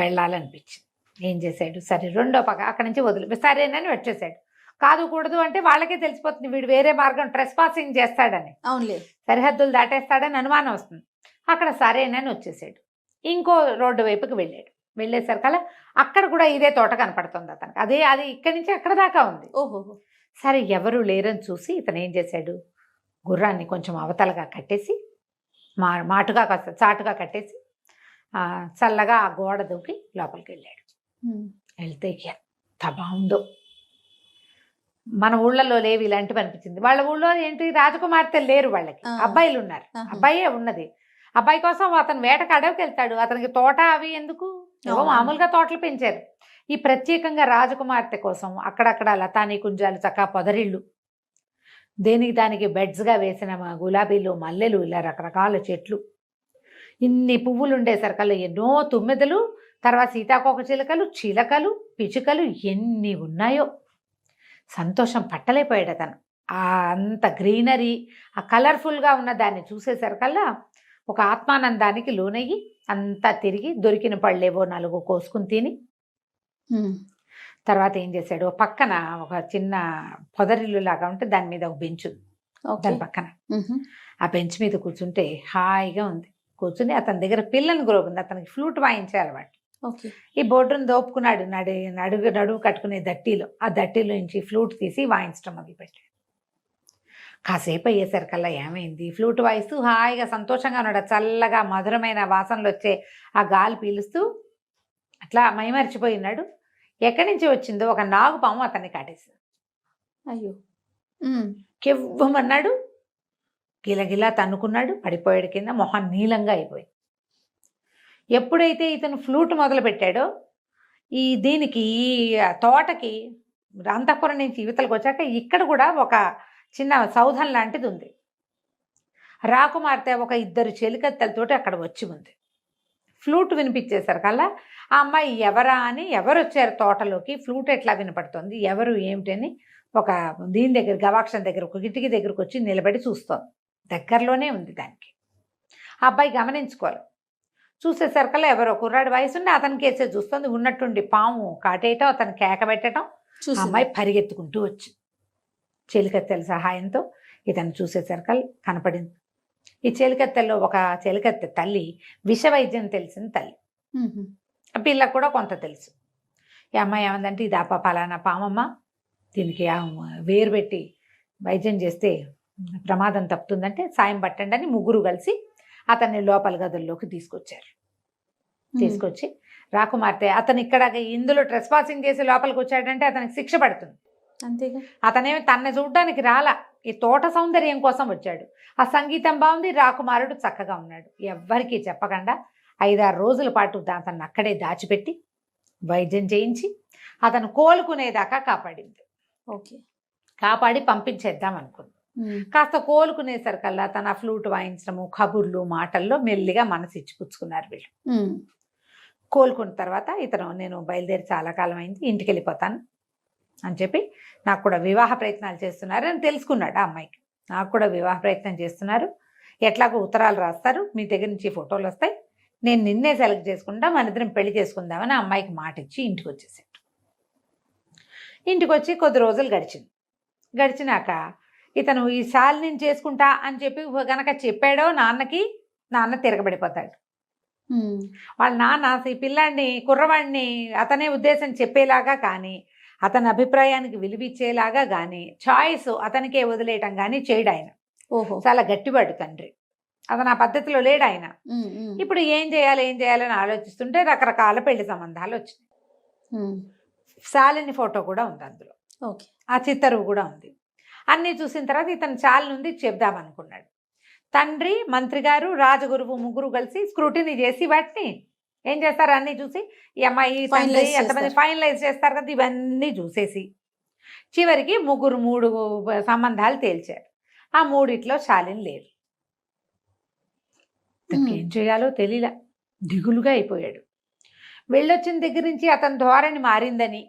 వెళ్ళాలనిపించింది. ఏం చేశాడు, సరే రెండో పక్క అక్కడి నుంచి వదిలి సరేనని వచ్చేసాడు. కాదు కూడదు అంటే వాళ్ళకే తెలిసిపోతుంది వీడు వేరే మార్గం ట్రెస్ పాసింగ్ చేస్తాడని, అవునులే సరిహద్దులు దాటేస్తాడని అనుమానం వస్తుంది. అక్కడ సరేనని వచ్చేసాడు. ఇంకో రోడ్డు వైపుకి వెళ్ళాడు. వెళ్ళేసరికల్లా అక్కడ కూడా ఇదే తోట కనపడుతుంది అతనికి. అది ఇక్కడి నుంచి అక్కడ దాకా ఉంది. ఓహో. సరే ఎవరు లేరని చూసి ఇతను ఏం చేశాడు, గుర్రాన్ని కొంచెం అవతలగా కట్టేసి మాటుగా చాటుగా కట్టేసి చల్లగా ఆ గోడ దూకి లోపలికి వెళ్ళాడు. వెళ్తే ఎంత బాగుందో, మన ఊళ్ళలో లేవు ఇలాంటివి అనిపించింది. వాళ్ళ ఊళ్ళో ఏంటి, రాజకుమార్తెలు లేరు, వాళ్ళకి అబ్బాయిలు ఉన్నారు, అబ్బాయే ఉన్నది. అబ్బాయి కోసం అతను వేటకు అడవికి వెళ్తాడు. అతనికి తోట అవి ఎందుకు, ఏవో మామూలుగా తోటలు పెంచారు. ఈ ప్రత్యేకంగా రాజకుమార్తె కోసం అక్కడక్కడ లతానీ కుంజాలు, చక్కా పొదరిళ్ళు, దేనికి దానికి బెడ్స్గా వేసిన గులాబీలు, మల్లెలు, ఇలా రకరకాల చెట్లు, ఇన్ని పువ్వులు ఉండేసరికల్లా ఎన్నో తుమ్మెదలు, తర్వాత సీతాకోక చిలకలు, పిచుకలు ఎన్ని ఉన్నాయో. సంతోషం పట్టలేకపోయాడు అతను. అంత గ్రీనరీ, ఆ కలర్ఫుల్గా ఉన్న దాన్ని చూసేసరికల్లా ఒక ఆత్మానందానికి లోనయ్యి అంతా తిరిగి దొరికిన పళ్ళేవో 4 కోసుకుని తిని తర్వాత ఏం చేశాడు, పక్కన ఒక చిన్న పొదరిల్లు లాగా ఉంటే దాని మీద ఒక బెంచ్ ఉంది. దాని పక్కన ఆ బెంచ్ మీద కూర్చుంటే హాయిగా ఉంది. కూర్చుని అతని దగ్గర పిల్లని గ్రోబ్ ఉంది, అతనికి ఫ్లూట్ వాయించే అలవాటు. ఓకే. ఈ బోర్డును దోపుకున్నాడు నడువు కట్టుకునే దట్టీలో. ఆ దట్టీలో నుంచి ఫ్లూట్ తీసి వాయించడం మొదలుపెట్టాడు. కాసేపు అయ్యేసరికల్లా ఏమైంది, ఫ్లూట్ వాయిస్తూ హాయిగా సంతోషంగా ఉన్నాడు. చల్లగా మధురమైన వాసనలు వచ్చే ఆ గాలి పీలుస్తూ అట్లా మైమరిచిపోయి ఉన్నాడు. ఎక్కడి నుంచి వచ్చిందో ఒక నాగుపాము అతన్ని కాటేసింది. అయ్యో! కెవ్వమన్నాడు, గిలగిలా తన్నుకున్నాడు, పడిపోయాడు కింద. మొహం నీలంగా అయిపోయింది. ఎప్పుడైతే ఇతను ఫ్లూట్ మొదలు పెట్టాడో దీనికి ఈ తోటకి అంతఃపురం నుంచి యువతలకు వచ్చాక ఇక్కడ కూడా ఒక చిన్న సౌధం లాంటిది ఉంది. రాకుమార్తె ఒక 2 చెలికత్తెలతోటి అక్కడ వచ్చి ఉంది. ఫ్లూట్ వినిపించేసరికల్లా ఆ అమ్మాయి ఎవరా అని, ఎవరు వచ్చారు తోటలోకి, ఫ్లూట్ ఎట్లా వినపడుతుంది, ఎవరు ఏమిటని ఒక దీని దగ్గర గవాక్షం దగ్గర ఒక కిటికీ దగ్గరకు వచ్చి నిలబడి చూస్తోంది. దగ్గరలోనే ఉంది దానికి. ఆ అబ్బాయి గమనించుకోవాలి. చూసేసరికల్లా ఎవరో కుర్రాడి వయసుండి అతనికి వేసే చూస్తుంది. ఉన్నట్టుండి పాము కాటేయటం, అతను కేక పెట్టడం, అమ్మాయి పరిగెత్తుకుంటూ వచ్చి చెలికత్తెల సహాయంతో ఇతను చూసేసరికల్లా కనపడింది. ఈ చెలికత్తెల్లో ఒక చెలికత్తె తల్లి విషవైద్యం తెలిసిన తల్లి. ఆ పిల్లకు కూడా కొంత తెలుసు. ఈ అమ్మాయి ఏమందంటే, ఇది పలానా పామమ్మ, దీనికి వేరు పెట్టి వైద్యం చేస్తే ప్రమాదం తప్పుతుందంటే సాయం పట్టండి అని ముగ్గురు కలిసి అతన్ని లోపల గదుల్లోకి తీసుకొచ్చారు. తీసుకొచ్చి రాకుమార్తె అతను ఇక్కడ ఇందులో ట్రెస్ పాసింగ్ చేసి లోపలికి వచ్చాడంటే అతనికి శిక్ష పడుతుంది. అంతేగా. అతనేమి తన్ని చూడడానికి రాలా, ఈ తోట సౌందర్యం కోసం వచ్చాడు. ఆ సంగీతం బాగుంది, రాకుమారుడు చక్కగా ఉన్నాడు. ఎవ్వరికీ చెప్పకుండా 5-6 రోజుల పాటు అతన్ని అక్కడే దాచిపెట్టి వైద్యం చేయించి అతను కోలుకునేదాకా కాపాడింది. ఓకే. కాపాడి పంపించేద్దాం అనుకుంది. కాస్త కోలుకునేసరికల్లా తన ఫ్లూట్ వాయించడము, కబుర్లు, మాటల్లో మెల్లిగా మనసు ఇచ్చిపుచ్చుకున్నారు వీళ్ళు. కోలుకున్న తర్వాత ఇతను, నేను బయలుదేరి చాలా కాలం అయింది, ఇంటికి వెళ్ళిపోతాను అని చెప్పి, నాకు కూడా వివాహ ప్రయత్నాలు చేస్తున్నారు అని తెలుసుకున్నాడు. ఆ అమ్మాయికి నాకు కూడా వివాహ ప్రయత్నం చేస్తున్నారు, ఎట్లాగో ఉత్తరాలు రాస్తారు, మీ దగ్గర నుంచి ఫోటోలు వస్తాయి, నేను నిన్నే సెలెక్ట్ చేసుకుంటా, మన ఇద్దరం పెళ్లి చేసుకుందామని ఆ అమ్మాయికి మాట ఇచ్చి ఇంటికి వచ్చేసాడు. ఇంటికి వచ్చి కొద్ది రోజులు గడిచినాక ఇతను ఈ శాలిని చేసుకుంటా అని చెప్పి గనక చెప్పాడో నాన్నకి, నాన్న తిరగబడిపోతాడు. వాళ్ళ నాన్న ఈ పిల్లాడిని, కుర్రవాడిని అతనే ఉద్దేశం చెప్పేలాగా కానీ, అతని అభిప్రాయానికి విలువిచ్చేలాగా కానీ, చాయిస్ అతనికే వదిలేయటం కానీ చేయడు ఆయన. ఓహో. చాలా గట్టివాడు తండ్రి. అతను ఆ పద్ధతిలో లేడు ఆయన. ఇప్పుడు ఏం చేయాలని ఆలోచిస్తుంటే రకరకాల పెళ్లి సంబంధాలు వచ్చినాయి. శాలిని ఫోటో కూడా ఉంది అందులో. ఓకే. ఆ చిత్తరువు కూడా ఉంది. అన్నీ చూసిన తర్వాత ఇతను శాలిని ఉంది చెప్దామనుకున్నాడు. తండ్రి, మంత్రి గారు, రాజగురువు ముగ్గురు కలిసి స్క్రూటినీ చేసి వాటిని ఏం చేస్తారు, అన్నీ చూసి ఈ అమ్మాయి తండ్రి ఎంతమంది ఫైనలైజ్ చేస్తారు కదా, ఇవన్నీ చూసేసి చివరికి 3 సంబంధాలు తేల్చారు. ఆ 3 శాలిని లేదు. ఏం చేయాలో తెలియలా, దిగులుగా అయిపోయాడు. వెళ్ళొచ్చిన దగ్గర నుంచి అతని ధోరణి మారిందని,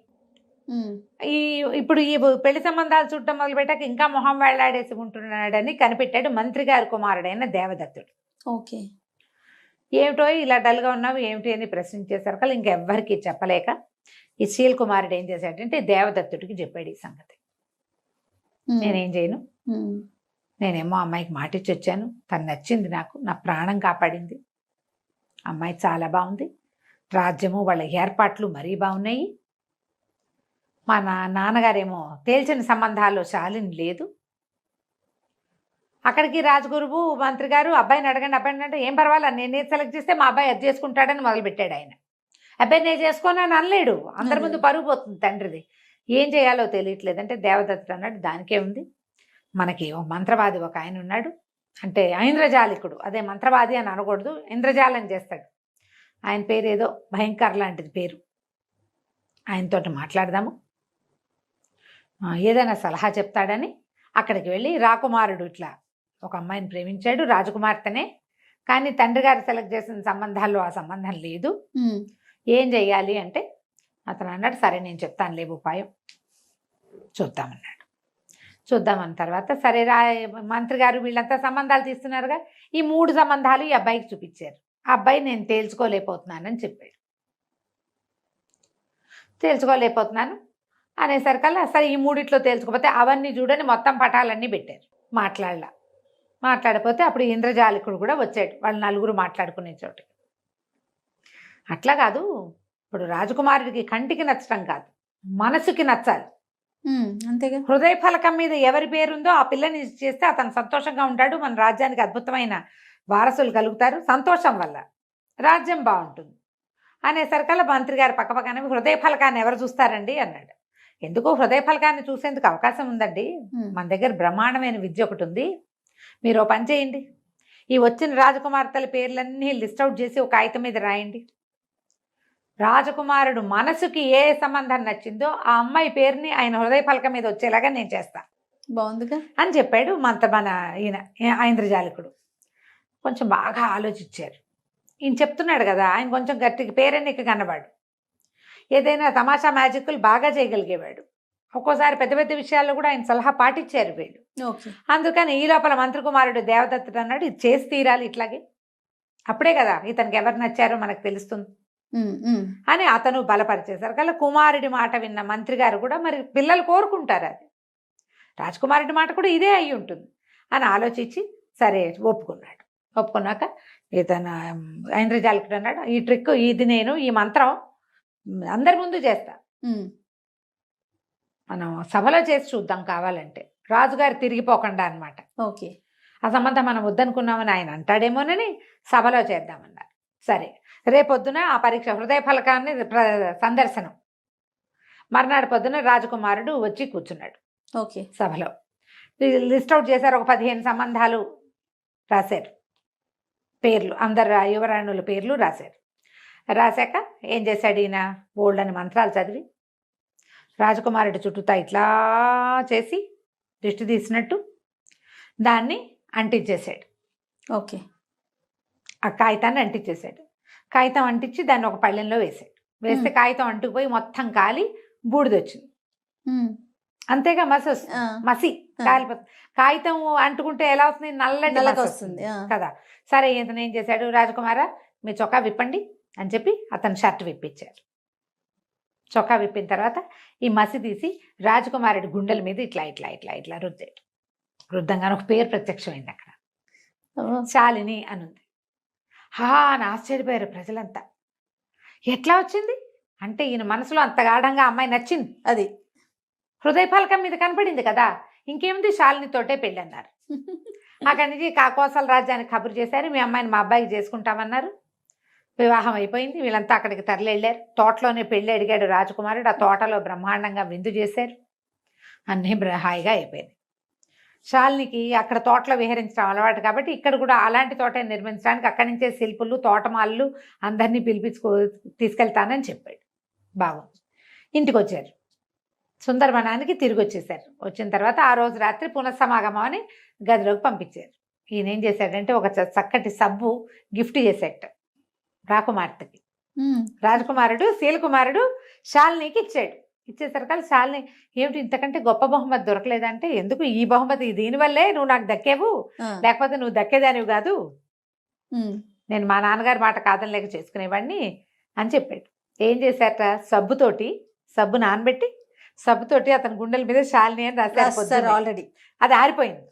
ఇప్పుడు ఈ పెళ్లి సంబంధాలు చూడటం మొదలుపెట్టాక ఇంకా మొహం వేళ్లాడేసి ఉంటున్నాడని కనిపెట్టాడు మంత్రి గారి కుమారుడైన దేవదత్తుడు. ఓకే. ఏమిటో ఇలా డల్గా ఉన్నావు ఏమిటి అని ప్రశ్నించేసరికి ఇంకెవ్వరికి చెప్పలేక ఈ శీల్ కుమారుడు ఏం చేశాడంటే దేవదత్తుడికి చెప్పాడు ఈ సంగతి. నేనేం చేయను, నేనేమో అమ్మాయికి మాటిచ్చి వచ్చాను, తను నచ్చింది నాకు, నా ప్రాణం కాపాడింది, అమ్మాయి చాలా బాగుంది, రాజ్యము వాళ్ళ ఏర్పాట్లు మరీ బాగున్నాయి, మా నాన్నగారేమో తేల్చిన సంబంధాల్లో శాలిని లేదు. అక్కడికి రాజగురువు మంత్రి గారు అబ్బాయిని అడగండి అంటే, ఏం పర్వాలేదు, నేనే సెలెక్ట్ చేస్తే మా అబ్బాయి అది చేసుకుంటాడని మొదలుపెట్టాడు ఆయన. అబ్బాయి నేను చేసుకోనని అనలేడు, అందరి ముందు పరుగు పోతుంది తండ్రిది. ఏం చేయాలో తెలియట్లేదు అంటే దేవదత్తుడు అన్నాడు, దానికే ఉంది, మనకి ఒక మంత్రవాది ఒక ఆయన ఉన్నాడు, అంటే ఐంద్రజాలికుడు, అదే మంత్రవాది అని అనకూడదు, ఇంద్రజాలం చేస్తాడు, ఆయన పేరు ఏదో భయంకర లాంటిది పేరు, ఆయనతోటి మాట్లాడదాము, ఏదైనా సలహా చెప్తాడని అక్కడికి వెళ్ళి, రాకుమారుడు ఇట్లా ఒక అమ్మాయిని ప్రేమించాడు, రాజకుమార్తెనే, కానీ తండ్రి గారు సెలెక్ట్ చేసిన సంబంధాల్లో ఆ సంబంధం లేదు, ఏం చెయ్యాలి అంటే అతను అన్నాడు, సరే నేను చెప్తాను లేవు ఉపాయం, చూద్దామన్నాడు. చూద్దామన్న తర్వాత సరే మంత్రి గారు వీళ్ళంతా సంబంధాలు తీస్తున్నారుగా, ఈ 3 సంబంధాలు ఈ అబ్బాయికి చూపించారు. ఆ అబ్బాయి నేను తేల్చుకోలేకపోతున్నానని చెప్పాడు. తేల్చుకోలేకపోతున్నాను అనేసరికల్లా సరే ఈ 3 తేల్చుకోకపోతే అవన్నీ చూడని మొత్తం పటాలన్నీ పెట్టారు. మాట్లాడపోతే అప్పుడు ఇంద్రజాలికుడు కూడా వచ్చాడు, వాళ్ళు 4 మాట్లాడుకునే చోటు. అట్లా కాదు, ఇప్పుడు రాజకుమారుడికి కంటికి నచ్చడం కాదు, మనసుకి నచ్చాలి. అంతేగా. హృదయ ఫలకం మీద ఎవరి పేరుందో ఆ పిల్లని చేస్తే అతను సంతోషంగా ఉంటాడు, మన రాజ్యానికి అద్భుతమైన వారసులు కలుగుతారు, సంతోషం వల్ల రాజ్యం బాగుంటుంది అనేసరికల్లా మంత్రి గారు పక్కపక్కన హృదయ ఫలకాన్ని ఎవరు చూస్తారండి అన్నాడు. ఎందుకు హృదయ ఫలకాన్ని చూసేందుకు అవకాశం ఉందండి, మన దగ్గర బ్రహ్మాండమైన విద్య ఒకటి ఉంది, మీరు ఓ పని చేయండి, ఈ వచ్చిన రాజకుమార్తెల పేర్లన్నీ లిస్ట్ అవుట్ చేసి ఒక కాగితం మీద రాయండి, రాజకుమారుడు మనసుకి ఏ సంబంధం నచ్చిందో ఆ అమ్మాయి పేరుని ఆయన హృదయ ఫలకం మీద వచ్చేలాగా నేను చేస్తా. బాగుందిగా అని చెప్పాడు మన ఈయన ఐంద్రజాలికుడు. కొంచెం బాగా ఆలోచించారు. ఈయన చెప్తున్నాడు కదా, ఆయన కొంచెం గట్టిగా పేరెన్నిక కన్నవాడు, ఏదైనా తమాషా మ్యాజిక్లు బాగా చేయగలిగేవాడు, ఒక్కోసారి పెద్ద పెద్ద విషయాల్లో కూడా ఆయన సలహా పాటించారు వీళ్ళు. అందుకని ఈ లోపల మంత్రి కుమారుడు దేవదత్తుడు అన్నాడు, ఇది చేసి తీరాలి ఇట్లాగే, అప్పుడే కదా ఇతనికి ఎవరు నచ్చారో మనకు తెలుస్తుంది అని అతను బలపరిచేశారు. కల్లా కుమారుడి మాట విన్న మంత్రి గారు కూడా మరి పిల్లలు కోరుకుంటారు, అది రాజకుమారుడి మాట కూడా ఇదే అయి ఉంటుంది అని ఆలోచించి సరే ఒప్పుకున్నాడు. ఒప్పుకున్నాక ఇతను ఐంద్రజాలికుడు అన్నాడు, ఈ ట్రిక్ ఇది నేను ఈ మంత్రం అందరి ముందు చేస్తా, మనం సభలో చేసి చూద్దాం కావాలంటే, రాజుగారు తిరిగిపోకుండా అనమాట. ఓకే, ఆ సంబంధం మనం వద్దనుకున్నామని ఆయన అంటాడేమోనని సభలో చేద్దామన్నారు. సరే, రేపొద్దున ఆ పరీక్ష హృదయ ఫలకాన్ని సందర్శనం, మర్నాడు పొద్దున రాజకుమారుడు వచ్చి కూర్చున్నాడు. ఓకే, సభలో లిస్ట్ అవుట్ చేశారు, ఒక 15 సంబంధాలు రాశారు, పేర్లు అందరు యువరాణుల పేర్లు రాశారు. రాశాక ఏం చేశాడు ఈయన, బోల్డని మంత్రాలు చదివి రాజకుమారుడి చుట్టూతా ఇట్లా చేసి దిష్టి తీసినట్టు దాన్ని అంటించేశాడు. ఓకే, ఆ కాగితాన్ని అంటించేశాడు. కాగితం అంటించి దాన్ని ఒక పళ్ళెంలో వేసాడు. వేస్తే కాగితం అంటుకుపోయి మొత్తం కాలి బూడిదొచ్చింది. అంతేగా మసి వస్తుంది, మసి కాలిపోతుంది. కాగితం అంటుకుంటే ఎలా వస్తుంది, నల్లటి వస్తుంది కదా. సరే ఇతను ఏం చేశాడు, రాజకుమార మీ చొక్కా విప్పండి అని చెప్పి అతను షర్ట్ విప్పించారు. చొక్కా విప్పిన తర్వాత ఈ మసి తీసి రాజకుమారుడి గుండెల మీద ఇట్లా ఇట్లా ఇట్లా ఇట్లా రుద్దాడు. రుద్దంగానే ఒక పేరు ప్రత్యక్షమైంది అక్కడ, శాలిని అనుంది. అని ఆశ్చర్యపోయారు ప్రజలంతా. ఎట్లా వచ్చింది అంటే ఈయన మనసులో అంత గాఢంగా అమ్మాయి నచ్చింది, అది హృదయ ఫలకం మీద కనపడింది కదా, ఇంకేముంది శాలినితోటే పెళ్ళి అన్నారు. అక్కడి నుంచి కాకోసల రాజ్యానికి కబురు చేశారు, మీ అమ్మాయిని మా అబ్బాయికి చేసుకుంటామన్నారు. వివాహం అయిపోయింది, వీళ్ళంతా అక్కడికి తరలి వెళ్ళారు. తోటలోనే పెళ్ళి అడిగాడు రాజకుమారుడు, ఆ తోటలో బ్రహ్మాండంగా విందు చేశారు, అన్నీ హాయిగా అయిపోయింది. శాలినికి అక్కడ తోటలో విహరించడం అలవాటు కాబట్టి ఇక్కడ కూడా అలాంటి తోట నిర్మించడానికి అక్కడి నుంచే శిల్పులు తోటమాళ్ళు అందరినీ తీసుకెళ్తానని చెప్పాడు. బాగుంది. ఇంటికి వచ్చారు, సుందరవనానికి తిరిగి వచ్చేసారు. వచ్చిన తర్వాత ఆ రోజు రాత్రి పునఃసమాగమం అని గదిలోకి పంపించారు. ఈయన ఏం చేశాడంటే ఒక చక్కటి సబ్బు గిఫ్ట్ చేశాట రాకుమార్తెకి. రాజకుమారుడు శీలకుమారుడు శాలినికి ఇచ్చాడు. ఇచ్చేసరికి శాలిని ఏమిటి ఇంతకంటే గొప్ప బహుమతి దొరకలేదంటే, ఎందుకు ఈ బహుమతి దీనివల్లే నువ్వు నాకు దక్కేవు, లేకపోతే నువ్వు దక్కేదానివి కాదు, నేను మా నాన్నగారి మాట కాదనలేక చేసుకునేవాడిని అని చెప్పాడు. ఏం చేశారట, సబ్బు నానబెట్టి సబ్బుతోటి అతని గుండెల మీద శాలిని అని రాశారు. ఆల్రెడీ అది ఆరిపోయింది,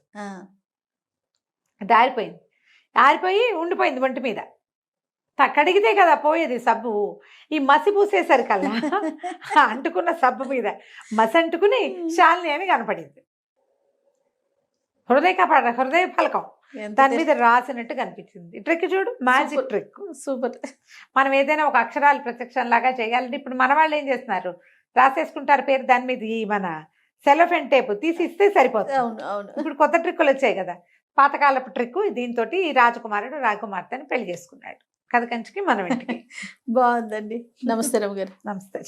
ఆరిపోయి ఉండిపోయింది ఒంటి మీద. కడిగితే కదా పోయేది సబ్బు. ఈ మసి పూసేసరికల్లా అంటుకున్న సబ్బు మీద మసి అంటుకుని శాలిని అని కనపడింది. హృదయ ఫలకం దాని మీద రాసినట్టు కనిపించింది. ట్రిక్ చూడు, మ్యాజిక్ ట్రిక్, సూపర్. మనం ఏదైనా ఒక అక్షరాలు ప్రత్యక్షం లాగా చేయాలంటే ఇప్పుడు మన వాళ్ళు ఏం చేస్తున్నారు, రాసేసుకుంటారు పేరు, దాని మీద ఈ మన సెలోఫెన్ టేప్ తీసి ఇస్తే సరిపోతుంది. ఇప్పుడు కొత్త ట్రిక్కులు వచ్చాయి కదా, పాతకాలపు ట్రిక్. దీంతో ఈ రాజకుమారుడు రాకుమార్తెని పెళ్లి చేసుకున్నాడు. కథ కంచికి మనం ఇంటికి. బాగుందండి. నమస్తే రమ్మ గారు. నమస్తే.